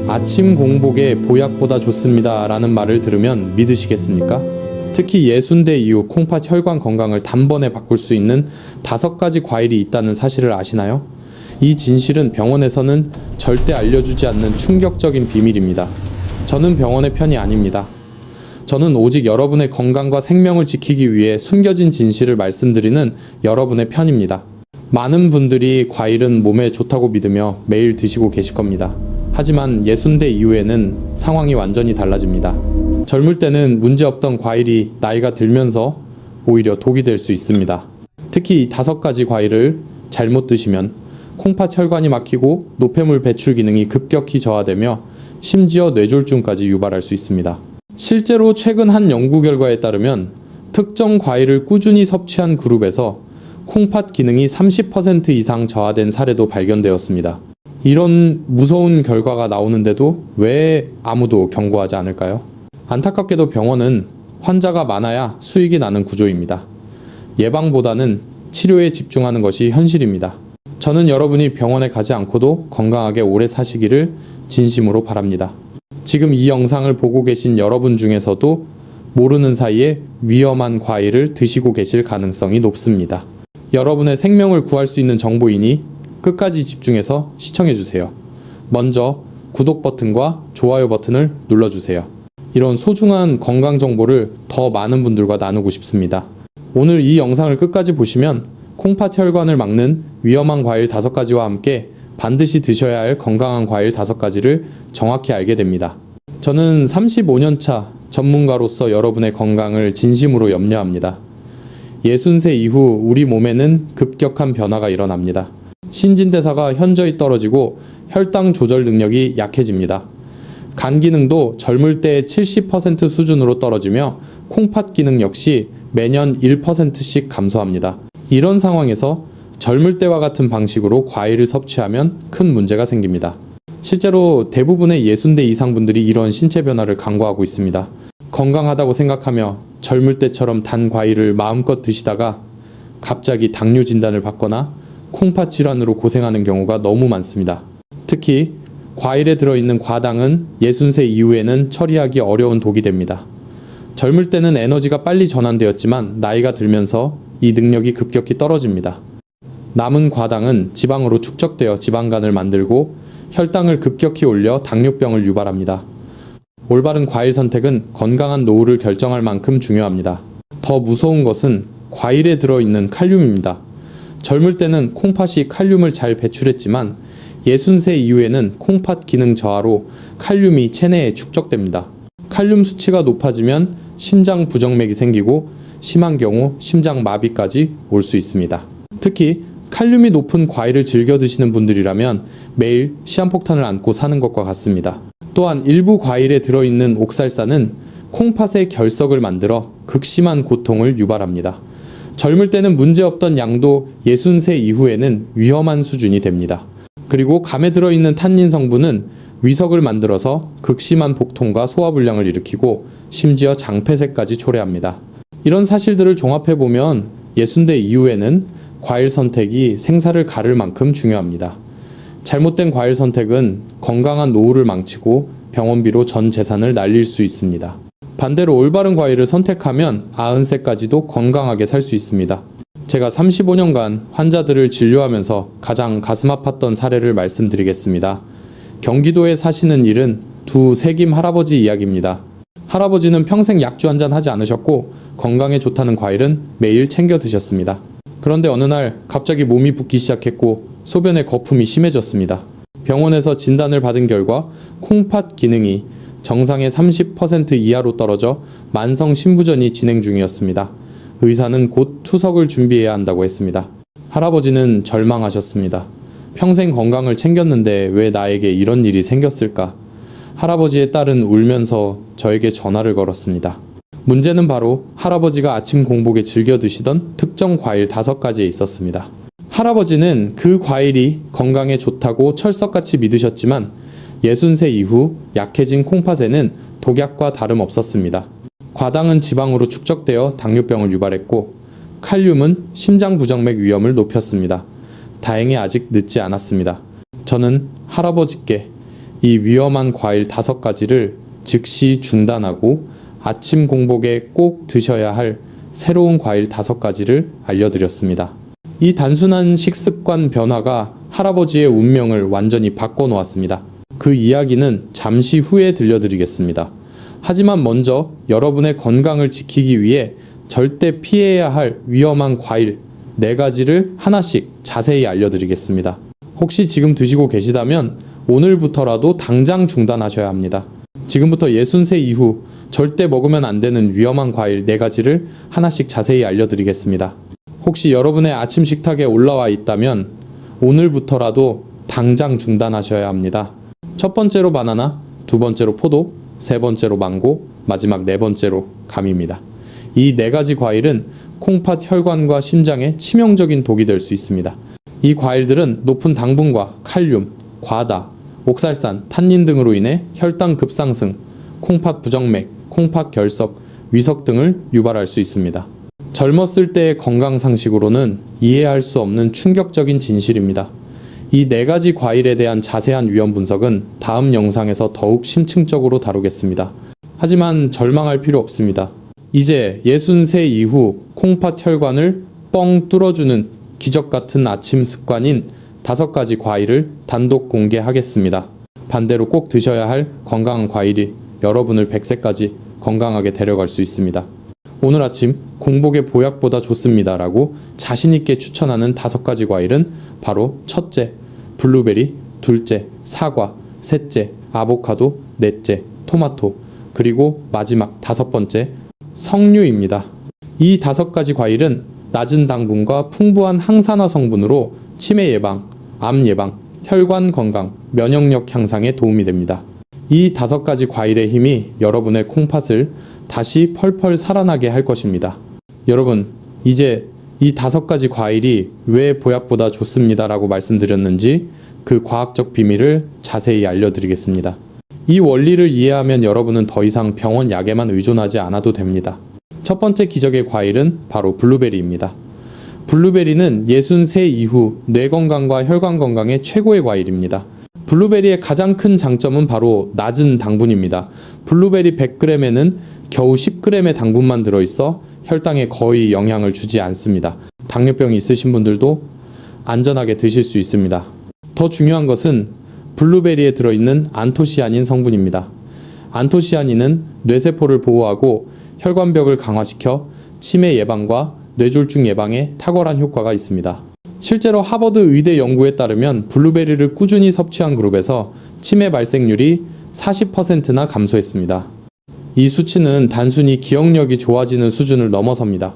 아침 공복에 보약보다 좋습니다 라는 말을 들으면 믿으시겠습니까? 특히 60대 이후 콩팥 혈관 건강을 단번에 바꿀 수 있는 5가지 과일이 있다는 사실을 아시나요? 이 진실은 병원에서는 절대 알려주지 않는 충격적인 비밀입니다. 저는 병원의 편이 아닙니다. 저는 오직 여러분의 건강과 생명을 지키기 위해 숨겨진 진실을 말씀드리는 여러분의 편입니다. 많은 분들이 과일은 몸에 좋다고 믿으며 매일 드시고 계실 겁니다. 하지만 60대 이후에는 상황이 완전히 달라집니다. 젊을 때는 문제없던 과일이 나이가 들면서 오히려 독이 될 수 있습니다. 특히 이 5가지 과일을 잘못 드시면 콩팥 혈관이 막히고 노폐물 배출 기능이 급격히 저하되며 심지어 뇌졸중까지 유발할 수 있습니다. 실제로 최근 한 연구 결과에 따르면 특정 과일을 꾸준히 섭취한 그룹에서 콩팥 기능이 30% 이상 저하된 사례도 발견되었습니다. 이런 무서운 결과가 나오는데도 왜 아무도 경고하지 않을까요? 안타깝게도 병원은 환자가 많아야 수익이 나는 구조입니다. 예방보다는 치료에 집중하는 것이 현실입니다. 저는 여러분이 병원에 가지 않고도 건강하게 오래 사시기를 진심으로 바랍니다. 지금 이 영상을 보고 계신 여러분 중에서도 모르는 사이에 위험한 과일을 드시고 계실 가능성이 높습니다. 여러분의 생명을 구할 수 있는 정보이니 끝까지 집중해서 시청해주세요. 먼저 구독 버튼과 좋아요 버튼을 눌러주세요. 이런 소중한 건강 정보를 더 많은 분들과 나누고 싶습니다. 오늘 이 영상을 끝까지 보시면 콩팥 혈관을 막는 위험한 과일 5가지와 함께 반드시 드셔야 할 건강한 과일 5가지를 정확히 알게 됩니다. 저는 35년차 전문가로서 여러분의 건강을 진심으로 염려합니다. 60세 이후 우리 몸에는 급격한 변화가 일어납니다. 신진대사가 현저히 떨어지고 혈당 조절 능력이 약해집니다. 간 기능도 젊을 때의 70% 수준으로 떨어지며 콩팥 기능 역시 매년 1%씩 감소합니다. 이런 상황에서 젊을 때와 같은 방식으로 과일을 섭취하면 큰 문제가 생깁니다. 실제로 대부분의 60대 이상 분들이 이런 신체 변화를 간과하고 있습니다. 건강하다고 생각하며 젊을 때처럼 단 과일을 마음껏 드시다가 갑자기 당뇨 진단을 받거나 콩팥 질환으로 고생하는 경우가 너무 많습니다. 특히 과일에 들어있는 과당은 60세 이후에는 처리하기 어려운 독이 됩니다. 젊을 때는 에너지가 빨리 전환되었지만 나이가 들면서 이 능력이 급격히 떨어집니다. 남은 과당은 지방으로 축적되어 지방간을 만들고 혈당을 급격히 올려 당뇨병을 유발합니다. 올바른 과일 선택은 건강한 노후를 결정할 만큼 중요합니다. 더 무서운 것은 과일에 들어있는 칼륨입니다. 젊을 때는 콩팥이 칼륨을 잘 배출했지만 60세 이후에는 콩팥 기능 저하로 칼륨이 체내에 축적됩니다. 칼륨 수치가 높아지면 심장 부정맥이 생기고 심한 경우 심장 마비까지 올 수 있습니다. 특히 칼륨이 높은 과일을 즐겨 드시는 분들이라면 매일 시한폭탄을 안고 사는 것과 같습니다. 또한 일부 과일에 들어있는 옥살산은 콩팥의 결석을 만들어 극심한 고통을 유발합니다. 젊을 때는 문제없던 양도 60세 이후에는 위험한 수준이 됩니다. 그리고 감에 들어있는 탄닌 성분은 위석을 만들어서 극심한 복통과 소화불량을 일으키고 심지어 장폐색까지 초래합니다. 이런 사실들을 종합해보면 60대 이후에는 과일 선택이 생사를 가를 만큼 중요합니다. 잘못된 과일 선택은 건강한 노후를 망치고 병원비로 전 재산을 날릴 수 있습니다. 반대로 올바른 과일을 선택하면 90세까지도 건강하게 살 수 있습니다. 제가 35년간 환자들을 진료하면서 가장 가슴 아팠던 사례를 말씀드리겠습니다. 경기도에 사시는 72세김 할아버지 이야기입니다. 할아버지는 평생 약주 한잔 하지 않으셨고 건강에 좋다는 과일은 매일 챙겨 드셨습니다. 그런데 어느 날 갑자기 몸이 붓기 시작했고 소변에 거품이 심해졌습니다. 병원에서 진단을 받은 결과 콩팥 기능이 정상의 30% 이하로 떨어져 만성 신부전이 진행 중이었습니다. 의사는 곧 투석을 준비해야 한다고 했습니다. 할아버지는 절망하셨습니다. 평생 건강을 챙겼는데 왜 나에게 이런 일이 생겼을까? 할아버지의 딸은 울면서 저에게 전화를 걸었습니다. 문제는 바로 할아버지가 아침 공복에 즐겨 드시던 특정 과일 5가지에 있었습니다. 할아버지는 그 과일이 건강에 좋다고 철석같이 믿으셨지만 60세 이후 약해진 콩팥에는 독약과 다름없었습니다. 과당은 지방으로 축적되어 당뇨병을 유발했고 칼륨은 심장 부정맥 위험을 높였습니다. 다행히 아직 늦지 않았습니다. 저는 할아버지께 이 위험한 과일 5가지를 즉시 중단하고 아침 공복에 꼭 드셔야 할 새로운 과일 5가지를 알려드렸습니다. 이 단순한 식습관 변화가 할아버지의 운명을 완전히 바꿔놓았습니다. 그 이야기는 잠시 후에 들려드리겠습니다. 하지만 먼저 여러분의 건강을 지키기 위해 절대 피해야 할 위험한 과일 4가지를 하나씩 자세히 알려드리겠습니다. 혹시 지금 드시고 계시다면 오늘부터라도 당장 중단하셔야 합니다. 지금부터 60세 이후 절대 먹으면 안 되는 위험한 과일 4가지를 하나씩 자세히 알려드리겠습니다. 혹시 여러분의 아침 식탁에 올라와 있다면 오늘부터라도 당장 중단하셔야 합니다. 첫 번째로 바나나, 두 번째로 포도, 세 번째로 망고, 마지막 4번째로 감입니다. 이 4가지 과일은 콩팥 혈관과 심장에 치명적인 독이 될 수 있습니다. 이 과일들은 높은 당분과 칼륨, 과다, 옥살산, 탄닌 등으로 인해 혈당 급상승, 콩팥 부정맥, 콩팥 결석, 위석 등을 유발할 수 있습니다. 젊었을 때의 건강 상식으로는 이해할 수 없는 충격적인 진실입니다. 이 4가지 과일에 대한 자세한 위험 분석은 다음 영상에서 더욱 심층적으로 다루겠습니다. 하지만 절망할 필요 없습니다. 이제 60세 이후 콩팥 혈관을 뻥 뚫어주는 기적 같은 아침 습관인 5가지 과일을 단독 공개하겠습니다. 반대로 꼭 드셔야 할 건강한 과일이 여러분을 100세까지 건강하게 데려갈 수 있습니다. 오늘 아침 공복에 보약보다 좋습니다 라고 자신있게 추천하는 5가지 과일은 바로 첫째, 블루베리, 둘째, 사과, 셋째, 아보카도, 넷째, 토마토, 그리고 마지막 5번째, 석류입니다. 이 5가지 과일은 낮은 당분과 풍부한 항산화 성분으로 치매 예방, 암 예방, 혈관 건강, 면역력 향상에 도움이 됩니다. 이 5가지 과일의 힘이 여러분의 콩팥을 다시 펄펄 살아나게 할 것입니다. 여러분, 이제 이 5가지 과일이 왜 보약보다 좋습니다 라고 말씀드렸는지 그 과학적 비밀을 자세히 알려드리겠습니다. 이 원리를 이해하면 여러분은 더 이상 병원 약에만 의존하지 않아도 됩니다. 첫 번째 기적의 과일은 바로 블루베리입니다. 블루베리는 60세 이후 뇌 건강과 혈관 건강에 최고의 과일입니다. 블루베리의 가장 큰 장점은 바로 낮은 당분입니다. 블루베리 100g에는 겨우 10g의 당분만 들어있어 혈당에 거의 영향을 주지 않습니다. 당뇨병이 있으신 분들도 안전하게 드실 수 있습니다. 더 중요한 것은 블루베리에 들어있는 안토시아닌 성분입니다. 안토시아닌은 뇌세포를 보호하고 혈관벽을 강화시켜 치매 예방과 뇌졸중 예방에 탁월한 효과가 있습니다. 실제로 하버드 의대 연구에 따르면 블루베리를 꾸준히 섭취한 그룹에서 치매 발생률이 40%나 감소했습니다. 이 수치는 단순히 기억력이 좋아지는 수준을 넘어섭니다.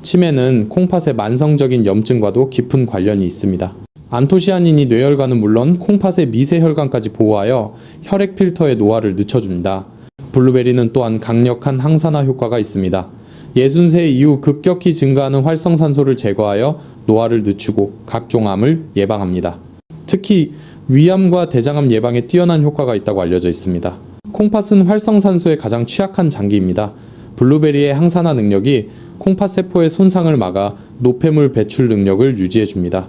치매는 콩팥의 만성적인 염증과도 깊은 관련이 있습니다. 안토시아닌이 뇌혈관은 물론 콩팥의 미세혈관까지 보호하여 혈액 필터의 노화를 늦춰줍니다. 블루베리는 또한 강력한 항산화 효과가 있습니다. 60세 이후 급격히 증가하는 활성산소를 제거하여 노화를 늦추고 각종 암을 예방합니다. 특히 위암과 대장암 예방에 뛰어난 효과가 있다고 알려져 있습니다. 콩팥은 활성산소에 가장 취약한 장기입니다. 블루베리의 항산화 능력이 콩팥 세포의 손상을 막아 노폐물 배출 능력을 유지해줍니다.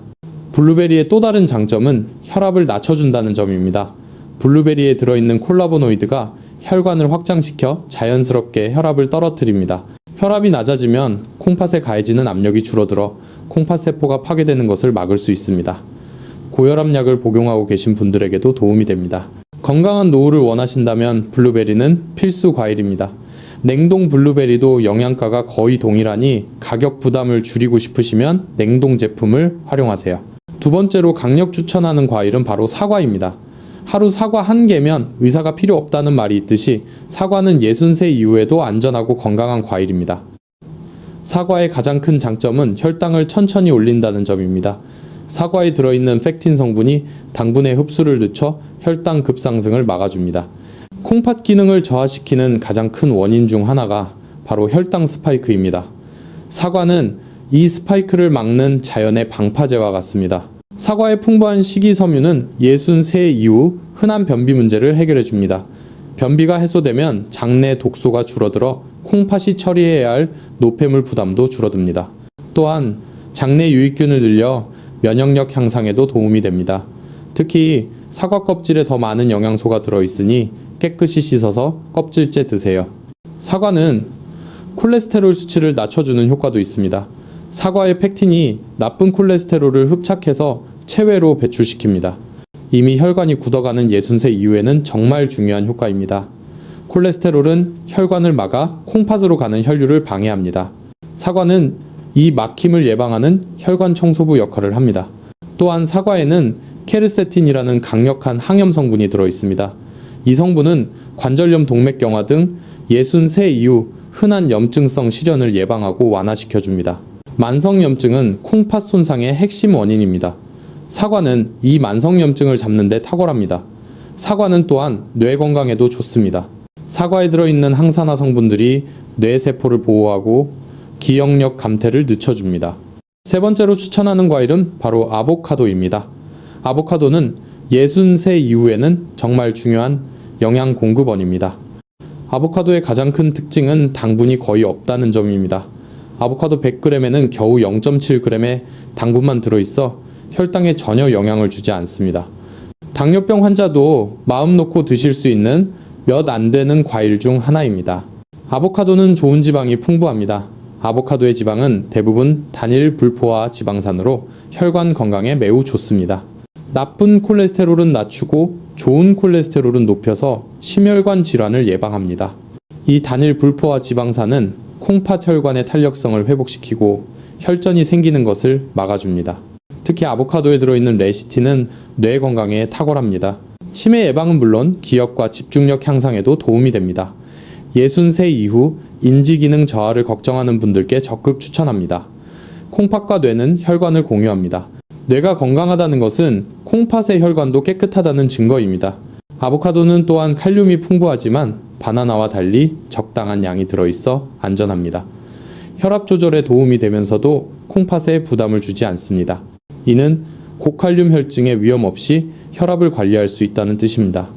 블루베리의 또 다른 장점은 혈압을 낮춰준다는 점입니다. 블루베리에 들어있는 콜라보노이드가 혈관을 확장시켜 자연스럽게 혈압을 떨어뜨립니다. 혈압이 낮아지면 콩팥에 가해지는 압력이 줄어들어 콩팥 세포가 파괴되는 것을 막을 수 있습니다. 고혈압약을 복용하고 계신 분들에게도 도움이 됩니다. 건강한 노후를 원하신다면 블루베리는 필수 과일입니다. 냉동 블루베리도 영양가가 거의 동일하니 가격 부담을 줄이고 싶으시면 냉동 제품을 활용하세요. 두 번째로 강력 추천하는 과일은 바로 사과입니다. 하루 사과 1개면 의사가 필요 없다는 말이 있듯이 사과는 60세 이후에도 안전하고 건강한 과일입니다. 사과의 가장 큰 장점은 혈당을 천천히 올린다는 점입니다. 사과에 들어있는 팩틴 성분이 당분의 흡수를 늦춰 혈당 급상승을 막아줍니다. 콩팥 기능을 저하시키는 가장 큰 원인 중 하나가 바로 혈당 스파이크입니다. 사과는 이 스파이크를 막는 자연의 방파제와 같습니다. 사과의 풍부한 식이섬유는 60세 이후 흔한 변비 문제를 해결해 줍니다. 변비가 해소되면 장내 독소가 줄어들어 콩팥이 처리해야 할 노폐물 부담도 줄어듭니다. 또한 장내 유익균을 늘려 면역력 향상에도 도움이 됩니다. 특히 사과 껍질에 더 많은 영양소가 들어있으니 깨끗이 씻어서 껍질째 드세요. 사과는 콜레스테롤 수치를 낮춰주는 효과도 있습니다. 사과의 팩틴이 나쁜 콜레스테롤을 흡착해서 체외로 배출시킵니다. 이미 혈관이 굳어가는 60세 이후에는 정말 중요한 효과입니다. 콜레스테롤은 혈관을 막아 콩팥으로 가는 혈류를 방해합니다. 사과는 이 막힘을 예방하는 혈관 청소부 역할을 합니다. 또한 사과에는 케르세틴이라는 강력한 항염 성분이 들어있습니다. 이 성분은 관절염, 동맥경화 등 63 이후 흔한 염증성 실현을 예방하고 완화시켜줍니다. 만성염증은 콩팥 손상의 핵심 원인입니다. 사과는 이 만성염증을 잡는 데 탁월합니다. 사과는 또한 뇌 건강에도 좋습니다. 사과에 들어있는 항산화 성분들이 뇌세포를 보호하고 기억력 감퇴를 늦춰줍니다. 세 번째로 추천하는 과일은 바로 아보카도입니다. 아보카도는 63 이후에는 정말 중요한 영양 공급원입니다. 아보카도의 가장 큰 특징은 당분이 거의 없다는 점입니다. 아보카도 100g에는 겨우 0.7g의 당분만 들어있어 혈당에 전혀 영향을 주지 않습니다. 당뇨병 환자도 마음 놓고 드실 수 있는 몇 안 되는 과일 중 하나입니다. 아보카도는 좋은 지방이 풍부합니다. 아보카도의 지방은 대부분 단일 불포화 지방산으로 혈관 건강에 매우 좋습니다. 나쁜 콜레스테롤은 낮추고 좋은 콜레스테롤은 높여서 심혈관 질환을 예방합니다. 이 단일 불포화 지방산은 콩팥 혈관의 탄력성을 회복시키고 혈전이 생기는 것을 막아줍니다. 특히 아보카도에 들어있는 레시틴은 뇌 건강에 탁월합니다. 치매 예방은 물론 기억과 집중력 향상에도 도움이 됩니다. 63 이후 인지기능 저하를 걱정하는 분들께 적극 추천합니다. 콩팥과 뇌는 혈관을 공유합니다. 뇌가 건강하다는 것은 콩팥의 혈관도 깨끗하다는 증거입니다. 아보카도는 또한 칼륨이 풍부하지만 바나나와 달리 적당한 양이 들어있어 안전합니다. 혈압 조절에 도움이 되면서도 콩팥에 부담을 주지 않습니다. 이는 고칼륨 혈증의 위험 없이 혈압을 관리할 수 있다는 뜻입니다.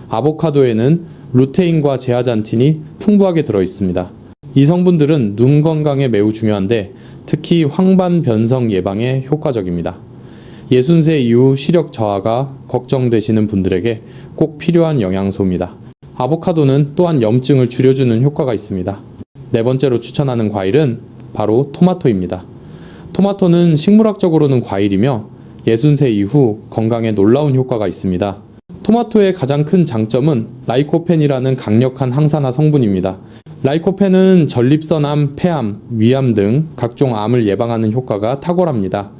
아보카도에는 루테인과 제아잔틴이 풍부하게 들어있습니다. 이 성분들은 눈 건강에 매우 중요한데 특히 황반 변성 예방에 효과적입니다. 60세 이후 시력 저하가 걱정되시는 분들에게 꼭 필요한 영양소입니다. 아보카도는 또한 염증을 줄여주는 효과가 있습니다. 네 번째로 추천하는 과일은 바로 토마토입니다. 토마토는 식물학적으로는 과일이며 60세 이후 건강에 놀라운 효과가 있습니다. 토마토의 가장 큰 장점은 라이코펜이라는 강력한 항산화 성분입니다. 라이코펜은 전립선암, 폐암, 위암 등 각종 암을 예방하는 효과가 탁월합니다.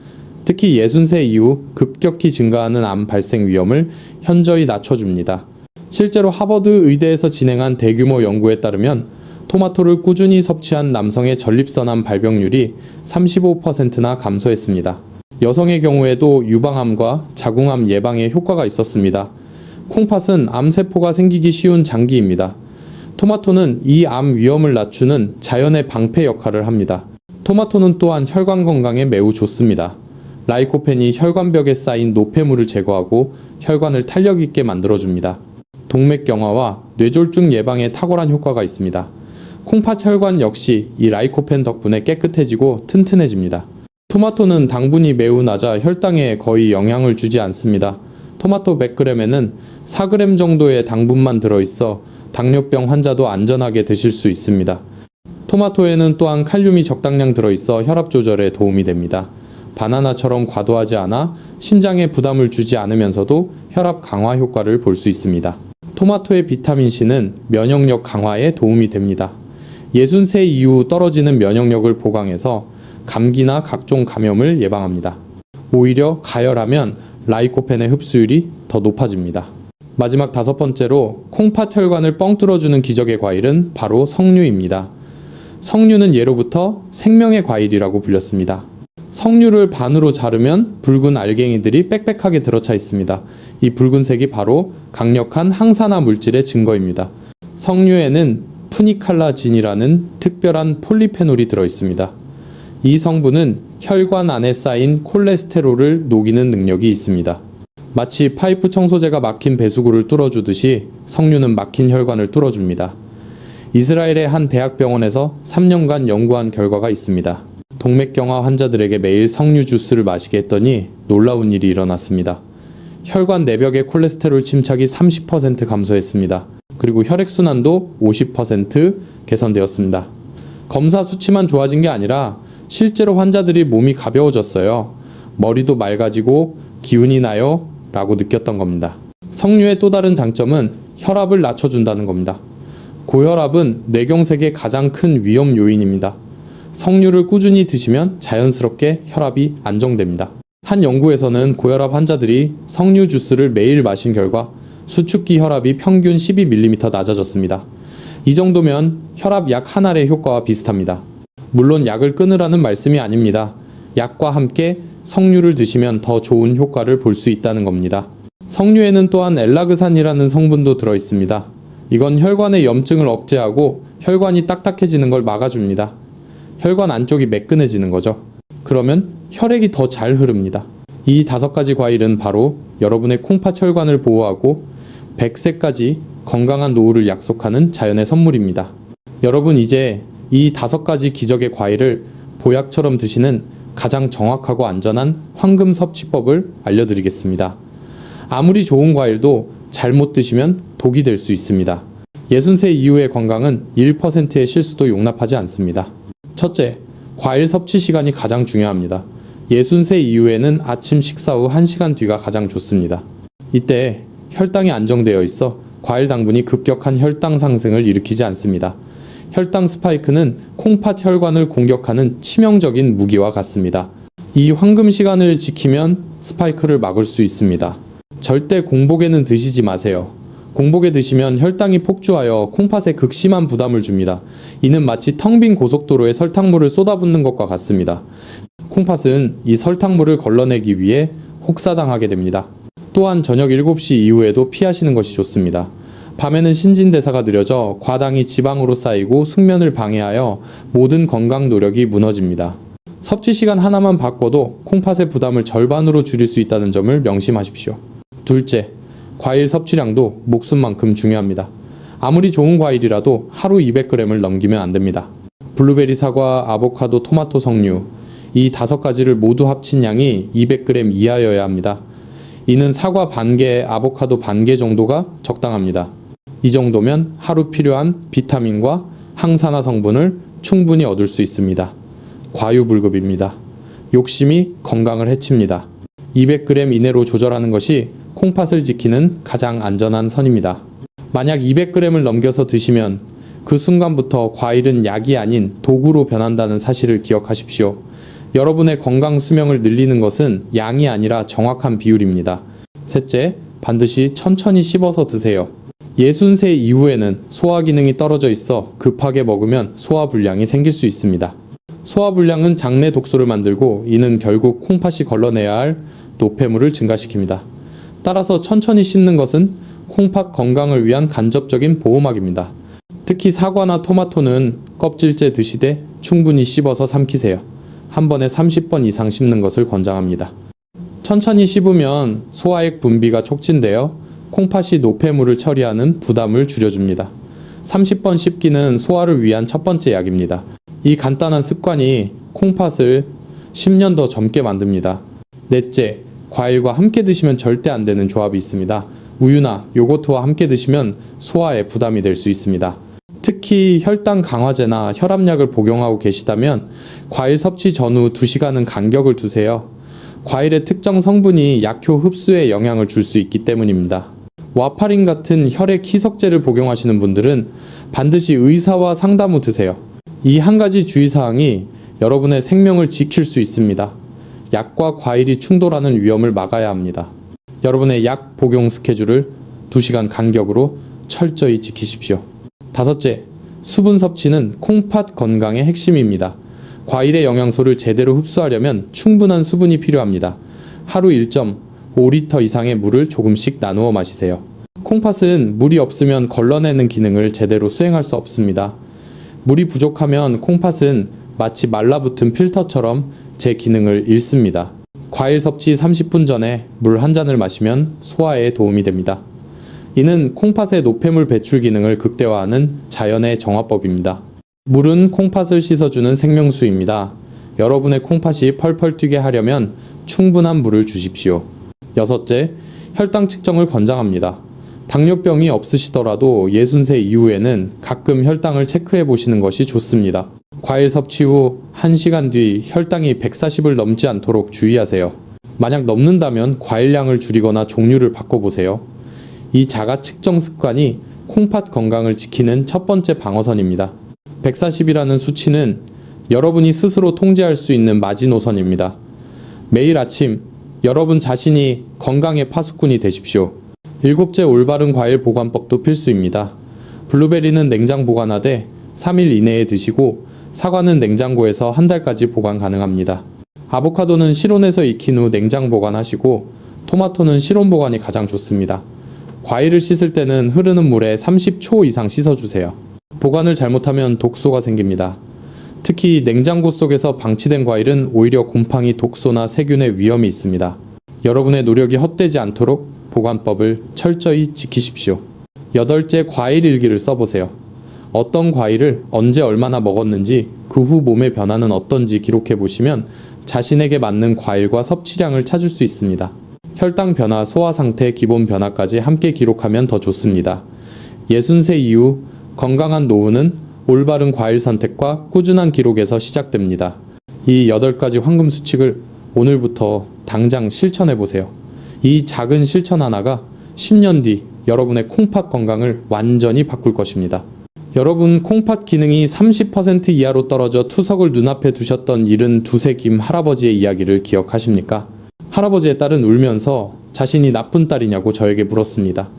특히 60세 이후 급격히 증가하는 암 발생 위험을 현저히 낮춰줍니다. 실제로 하버드 의대에서 진행한 대규모 연구에 따르면 토마토를 꾸준히 섭취한 남성의 전립선암 발병률이 35%나 감소했습니다. 여성의 경우에도 유방암과 자궁암 예방에 효과가 있었습니다. 콩팥은 암세포가 생기기 쉬운 장기입니다. 토마토는 이 암 위험을 낮추는 자연의 방패 역할을 합니다. 토마토는 또한 혈관 건강에 매우 좋습니다. 라이코펜이 혈관벽에 쌓인 노폐물을 제거하고 혈관을 탄력 있게 만들어줍니다. 동맥경화와 뇌졸중 예방에 탁월한 효과가 있습니다. 콩팥 혈관 역시 이 라이코펜 덕분에 깨끗해지고 튼튼해집니다. 토마토는 당분이 매우 낮아 혈당에 거의 영향을 주지 않습니다. 토마토 100g에는 4g 정도의 당분만 들어있어 당뇨병 환자도 안전하게 드실 수 있습니다. 토마토에는 또한 칼륨이 적당량 들어있어 혈압 조절에 도움이 됩니다. 바나나처럼 과도하지 않아 심장에 부담을 주지 않으면서도 혈압 강화 효과를 볼 수 있습니다. 토마토의 비타민C는 면역력 강화에 도움이 됩니다. 60세 이후 떨어지는 면역력을 보강해서 감기나 각종 감염을 예방합니다. 오히려 가열하면 라이코펜의 흡수율이 더 높아집니다. 마지막 다섯 번째로 콩팥 혈관을 뻥 뚫어주는 기적의 과일은 바로 석류입니다. 석류는 예로부터 생명의 과일이라고 불렸습니다. 석류를 반으로 자르면 붉은 알갱이들이 빽빽하게 들어차 있습니다. 이 붉은색이 바로 강력한 항산화 물질의 증거입니다. 석류에는 푸니칼라진이라는 특별한 폴리페놀이 들어있습니다. 이 성분은 혈관 안에 쌓인 콜레스테롤을 녹이는 능력이 있습니다. 마치 파이프 청소제가 막힌 배수구를 뚫어주듯이 석류는 막힌 혈관을 뚫어줍니다. 이스라엘의 한 대학병원에서 3년간 연구한 결과가 있습니다. 동맥경화 환자들에게 매일 석류 주스를 마시게 했더니 놀라운 일이 일어났습니다. 혈관 내벽의 콜레스테롤 침착이 30% 감소했습니다. 그리고 혈액순환도 50% 개선되었습니다. 검사 수치만 좋아진 게 아니라 실제로 환자들이 몸이 가벼워졌어요. 머리도 맑아지고 기운이 나요? 라고 느꼈던 겁니다. 석류의 또 다른 장점은 혈압을 낮춰준다는 겁니다. 고혈압은 뇌경색의 가장 큰 위험 요인입니다. 석류를 꾸준히 드시면 자연스럽게 혈압이 안정됩니다. 한 연구에서는 고혈압 환자들이 석류 주스를 매일 마신 결과 수축기 혈압이 평균 12mm 낮아졌습니다. 이 정도면 혈압 약 한 알의 효과와 비슷합니다. 물론 약을 끊으라는 말씀이 아닙니다. 약과 함께 석류를 드시면 더 좋은 효과를 볼 수 있다는 겁니다. 석류에는 또한 엘라그산이라는 성분도 들어있습니다. 이건 혈관의 염증을 억제하고 혈관이 딱딱해지는 걸 막아줍니다. 혈관 안쪽이 매끈해지는 거죠. 그러면 혈액이 더 잘 흐릅니다. 이 5가지 과일은 바로 여러분의 콩팥 혈관을 보호하고 100세까지 건강한 노후를 약속하는 자연의 선물입니다. 여러분 이제 이 5가지 기적의 과일을 보약처럼 드시는 가장 정확하고 안전한 황금 섭취법을 알려드리겠습니다. 아무리 좋은 과일도 잘못 드시면 독이 될 수 있습니다. 60세 이후의 건강은 1%의 실수도 용납하지 않습니다. 첫째, 과일 섭취 시간이 가장 중요합니다. 60세 이후에는 아침 식사 후 1시간 뒤가 가장 좋습니다. 이때 혈당이 안정되어 있어 과일 당분이 급격한 혈당 상승을 일으키지 않습니다. 혈당 스파이크는 콩팥 혈관을 공격하는 치명적인 무기와 같습니다. 이 황금 시간을 지키면 스파이크를 막을 수 있습니다. 절대 공복에는 드시지 마세요. 공복에 드시면 혈당이 폭주하여 콩팥에 극심한 부담을 줍니다. 이는 마치 텅 빈 고속도로에 설탕물을 쏟아붓는 것과 같습니다. 콩팥은 이 설탕물을 걸러내기 위해 혹사당하게 됩니다. 또한 저녁 7시 이후에도 피하시는 것이 좋습니다. 밤에는 신진대사가 느려져 과당이 지방으로 쌓이고 숙면을 방해하여 모든 건강 노력이 무너집니다. 섭취 시간 하나만 바꿔도 콩팥의 부담을 절반으로 줄일 수 있다는 점을 명심하십시오. 둘째, 과일 섭취량도 목숨만큼 중요합니다. 아무리 좋은 과일이라도 하루 200g을 넘기면 안 됩니다. 블루베리, 사과, 아보카도, 토마토, 석류 이 5가지를 모두 합친 양이 200g 이하여야 합니다. 이는 사과 반개, 아보카도 반개 정도가 적당합니다. 이 정도면 하루 필요한 비타민과 항산화 성분을 충분히 얻을 수 있습니다. 과유불급입니다. 욕심이 건강을 해칩니다. 200g 이내로 조절하는 것이 콩팥을 지키는 가장 안전한 선입니다. 만약 200g을 넘겨서 드시면 그 순간부터 과일은 약이 아닌 도구로 변한다는 사실을 기억하십시오. 여러분의 건강 수명을 늘리는 것은 양이 아니라 정확한 비율입니다. 셋째, 반드시 천천히 씹어서 드세요. 60세 이후에는 소화 기능이 떨어져 있어 급하게 먹으면 소화불량이 생길 수 있습니다. 소화불량은 장내 독소를 만들고 이는 결국 콩팥이 걸러내야 할 노폐물을 증가시킵니다. 따라서 천천히 씹는 것은 콩팥 건강을 위한 간접적인 보호막입니다. 특히 사과나 토마토는 껍질째 드시되 충분히 씹어서 삼키세요. 한 번에 30번 이상 씹는 것을 권장합니다. 천천히 씹으면 소화액 분비가 촉진되어 콩팥이 노폐물을 처리하는 부담을 줄여줍니다. 30번 씹기는 소화를 위한 첫 번째 약입니다. 이 간단한 습관이 콩팥을 10년 더 젊게 만듭니다. 넷째, 과일과 함께 드시면 절대 안 되는 조합이 있습니다. 우유나 요거트와 함께 드시면 소화에 부담이 될 수 있습니다. 특히 혈당 강화제나 혈압약을 복용하고 계시다면 과일 섭취 전후 2시간은 간격을 두세요. 과일의 특정 성분이 약효 흡수에 영향을 줄 수 있기 때문입니다. 와파린 같은 혈액 희석제를 복용하시는 분들은 반드시 의사와 상담 후 드세요. 이 한 가지 주의사항이 여러분의 생명을 지킬 수 있습니다. 약과 과일이 충돌하는 위험을 막아야 합니다. 여러분의 약 복용 스케줄을 2시간 간격으로 철저히 지키십시오. 다섯째, 수분 섭취는 콩팥 건강의 핵심입니다. 과일의 영양소를 제대로 흡수하려면 충분한 수분이 필요합니다. 하루 1.5리터 이상의 물을 조금씩 나누어 마시세요. 콩팥은 물이 없으면 걸러내는 기능을 제대로 수행할 수 없습니다. 물이 부족하면 콩팥은 마치 말라붙은 필터처럼 제 기능을 잃습니다. 과일 섭취 30분 전에 물 한 잔을 마시면 소화에 도움이 됩니다. 이는 콩팥의 노폐물 배출 기능을 극대화하는 자연의 정화법입니다. 물은 콩팥을 씻어주는 생명수입니다. 여러분의 콩팥이 펄펄 뛰게 하려면 충분한 물을 주십시오. 여섯째, 혈당 측정을 권장합니다. 당뇨병이 없으시더라도 60세 이후에는 가끔 혈당을 체크해 보시는 것이 좋습니다. 과일 섭취 후 1시간 뒤 혈당이 140을 넘지 않도록 주의하세요. 만약 넘는다면 과일량을 줄이거나 종류를 바꿔보세요. 이 자가 측정 습관이 콩팥 건강을 지키는 첫 번째 방어선입니다. 140이라는 수치는 여러분이 스스로 통제할 수 있는 마지노선입니다. 매일 아침 여러분 자신이 건강의 파수꾼이 되십시오. 7째 올바른 과일 보관법도 필수입니다. 블루베리는 냉장 보관하되 3일 이내에 드시고 사과는 냉장고에서 한 달까지 보관 가능합니다. 아보카도는 실온에서 익힌 후 냉장 보관하시고 토마토는 실온 보관이 가장 좋습니다. 과일을 씻을 때는 흐르는 물에 30초 이상 씻어주세요. 보관을 잘못하면 독소가 생깁니다. 특히 냉장고 속에서 방치된 과일은 오히려 곰팡이, 독소나 세균의 위험이 있습니다. 여러분의 노력이 헛되지 않도록 보관법을 철저히 지키십시오. 8째 과일 일기를 써보세요. 어떤 과일을 언제 얼마나 먹었는지 그 후 몸의 변화는 어떤지 기록해 보시면 자신에게 맞는 과일과 섭취량을 찾을 수 있습니다. 혈당 변화, 소화 상태, 기본 변화까지 함께 기록하면 더 좋습니다. 60세 이후 건강한 노후는 올바른 과일 선택과 꾸준한 기록에서 시작됩니다. 이 8가지 황금 수칙을 오늘부터 당장 실천해 보세요. 이 작은 실천 하나가 10년 뒤 여러분의 콩팥 건강을 완전히 바꿀 것입니다. 여러분, 콩팥 기능이 30% 이하로 떨어져 투석을 눈앞에 두셨던 72세 김 할아버지의 이야기를 기억하십니까? 할아버지의 딸은 울면서 자신이 나쁜 딸이냐고 저에게 물었습니다.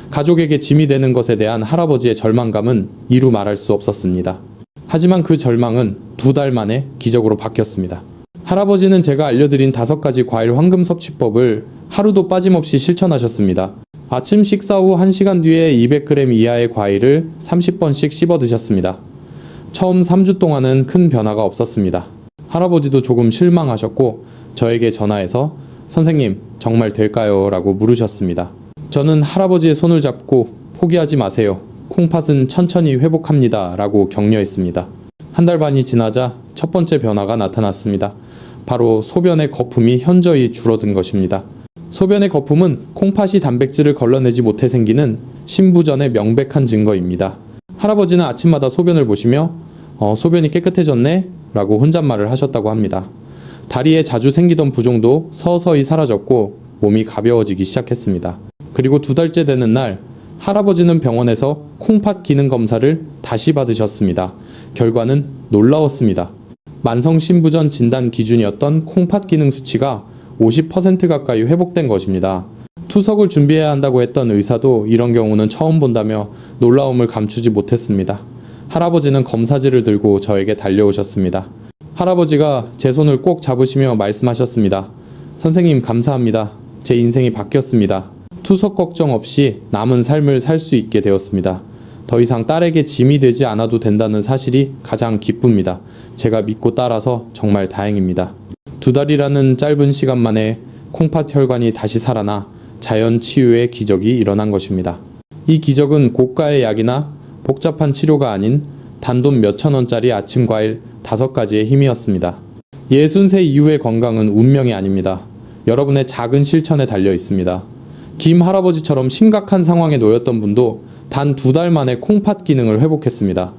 가족에게 짐이 되는 것에 대한 할아버지의 절망감은 이루 말할 수 없었습니다. 하지만 그 절망은 2달 만에 기적으로 바뀌었습니다. 할아버지는 제가 알려드린 5가지 과일 황금 섭취법을 하루도 빠짐없이 실천하셨습니다. 아침 식사 후 1시간 뒤에 200g 이하의 과일을 30번씩 씹어 드셨습니다. 처음 3주 동안은 큰 변화가 없었습니다. 할아버지도 조금 실망하셨고 저에게 전화해서 "선생님, 정말 될까요?" 라고 물으셨습니다. 저는 할아버지의 손을 잡고 "포기하지 마세요. 콩팥은 천천히 회복합니다." 라고 격려했습니다. 1달 반이 지나자 첫 번째 변화가 나타났습니다. 바로 소변의 거품이 현저히 줄어든 것입니다. 소변의 거품은 콩팥이 단백질을 걸러내지 못해 생기는 신부전의 명백한 증거입니다. 할아버지는 아침마다 소변을 보시며 소변이 깨끗해졌네? 라고 혼잣말을 하셨다고 합니다. 다리에 자주 생기던 부종도 서서히 사라졌고 몸이 가벼워지기 시작했습니다. 그리고 2달째 되는 날 할아버지는 병원에서 콩팥 기능 검사를 다시 받으셨습니다. 결과는 놀라웠습니다. 만성 신부전 진단 기준이었던 콩팥 기능 수치가 50% 가까이 회복된 것입니다. 투석을 준비해야 한다고 했던 의사도 이런 경우는 처음 본다며 놀라움을 감추지 못했습니다. 할아버지는 검사지를 들고 저에게 달려오셨습니다. 할아버지가 제 손을 꼭 잡으시며 말씀하셨습니다. "선생님, 감사합니다. 제 인생이 바뀌었습니다. 투석 걱정 없이 남은 삶을 살 수 있게 되었습니다. 더 이상 딸에게 짐이 되지 않아도 된다는 사실이 가장 기쁩니다. 제가 믿고 따라서 정말 다행입니다." 2달이라는 짧은 시간 만에 콩팥 혈관이 다시 살아나 자연 치유의 기적이 일어난 것입니다. 이 기적은 고가의 약이나 복잡한 치료가 아닌 단돈 몇천 원짜리 아침 과일 5가지의 힘이었습니다. 60세 이후의 건강은 운명이 아닙니다. 여러분의 작은 실천에 달려 있습니다. 김 할아버지처럼 심각한 상황에 놓였던 분도 단 2달 만에 콩팥 기능을 회복했습니다.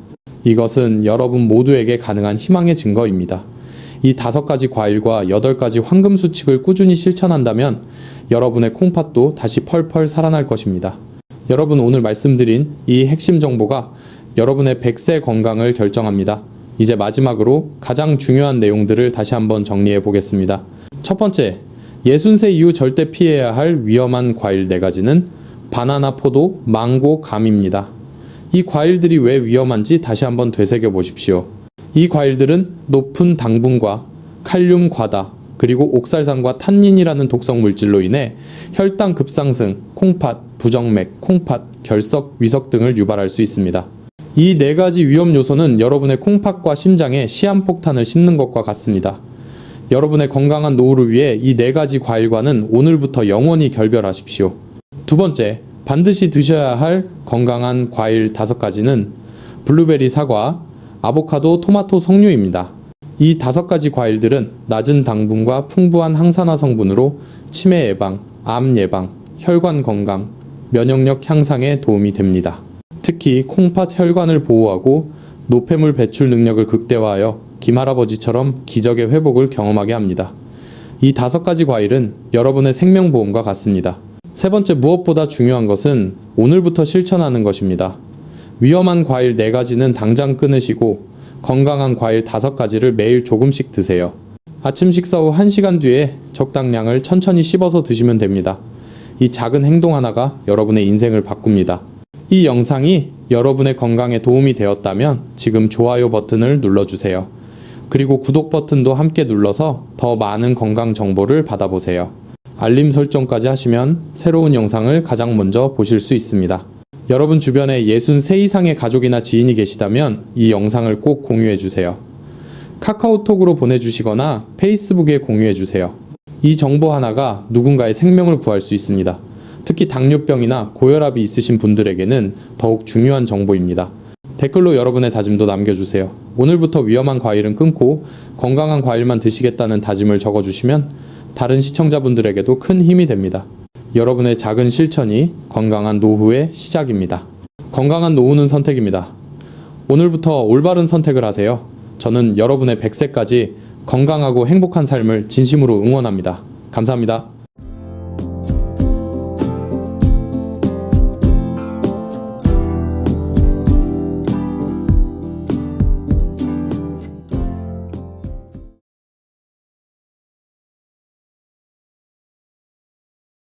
이것은 여러분 모두에게 가능한 희망의 증거입니다. 이 5가지 과일과 8가지 황금 수칙을 꾸준히 실천한다면 여러분의 콩팥도 다시 펄펄 살아날 것입니다. 여러분, 오늘 말씀드린 이 핵심 정보가 여러분의 100세 건강을 결정합니다. 이제 마지막으로 가장 중요한 내용들을 다시 한번 정리해 보겠습니다. 첫 번째, 60세 이후 절대 피해야 할 위험한 과일 4가지는 바나나, 포도, 망고, 감입니다. 이 과일들이 왜 위험한지 다시 한번 되새겨 보십시오. 이 과일들은 높은 당분과 칼륨 과다, 그리고 옥살산과 탄닌이라는 독성 물질로 인해 혈당 급상승, 콩팥, 부정맥, 콩팥, 결석, 위석 등을 유발할 수 있습니다. 이 4가지 위험 요소는 여러분의 콩팥과 심장에 시한폭탄을 씹는 것과 같습니다. 여러분의 건강한 노후를 위해 이 4가지 과일과는 오늘부터 영원히 결별하십시오. 두 번째, 반드시 드셔야 할 건강한 과일 5가지는 블루베리, 사과, 아보카도, 토마토, 석류입니다. 이 5가지 과일들은 낮은 당분과 풍부한 항산화 성분으로 치매 예방, 암 예방, 혈관 건강, 면역력 향상에 도움이 됩니다. 특히 콩팥 혈관을 보호하고 노폐물 배출 능력을 극대화하여 김할아버지처럼 기적의 회복을 경험하게 합니다. 이 5가지 과일은 여러분의 생명보험과 같습니다. 세 번째, 무엇보다 중요한 것은 오늘부터 실천하는 것입니다. 위험한 과일 4가지는 당장 끊으시고 건강한 과일 5가지를 매일 조금씩 드세요. 아침 식사 후 1시간 뒤에 적당량을 천천히 씹어서 드시면 됩니다. 이 작은 행동 하나가 여러분의 인생을 바꿉니다. 이 영상이 여러분의 건강에 도움이 되었다면 지금 좋아요 버튼을 눌러주세요. 그리고 구독 버튼도 함께 눌러서 더 많은 건강 정보를 받아보세요. 알림 설정까지 하시면 새로운 영상을 가장 먼저 보실 수 있습니다. 여러분 주변에 63 이상의 가족이나 지인이 계시다면 이 영상을 꼭 공유해주세요. 카카오톡으로 보내주시거나 페이스북에 공유해주세요. 이 정보 하나가 누군가의 생명을 구할 수 있습니다. 특히 당뇨병이나 고혈압이 있으신 분들에게는 더욱 중요한 정보입니다. 댓글로 여러분의 다짐도 남겨주세요. 오늘부터 위험한 과일은 끊고 건강한 과일만 드시겠다는 다짐을 적어주시면 다른 시청자분들에게도 큰 힘이 됩니다. 여러분의 작은 실천이 건강한 노후의 시작입니다. 건강한 노후는 선택입니다. 오늘부터 올바른 선택을 하세요. 저는 여러분의 100세까지 건강하고 행복한 삶을 진심으로 응원합니다. 감사합니다.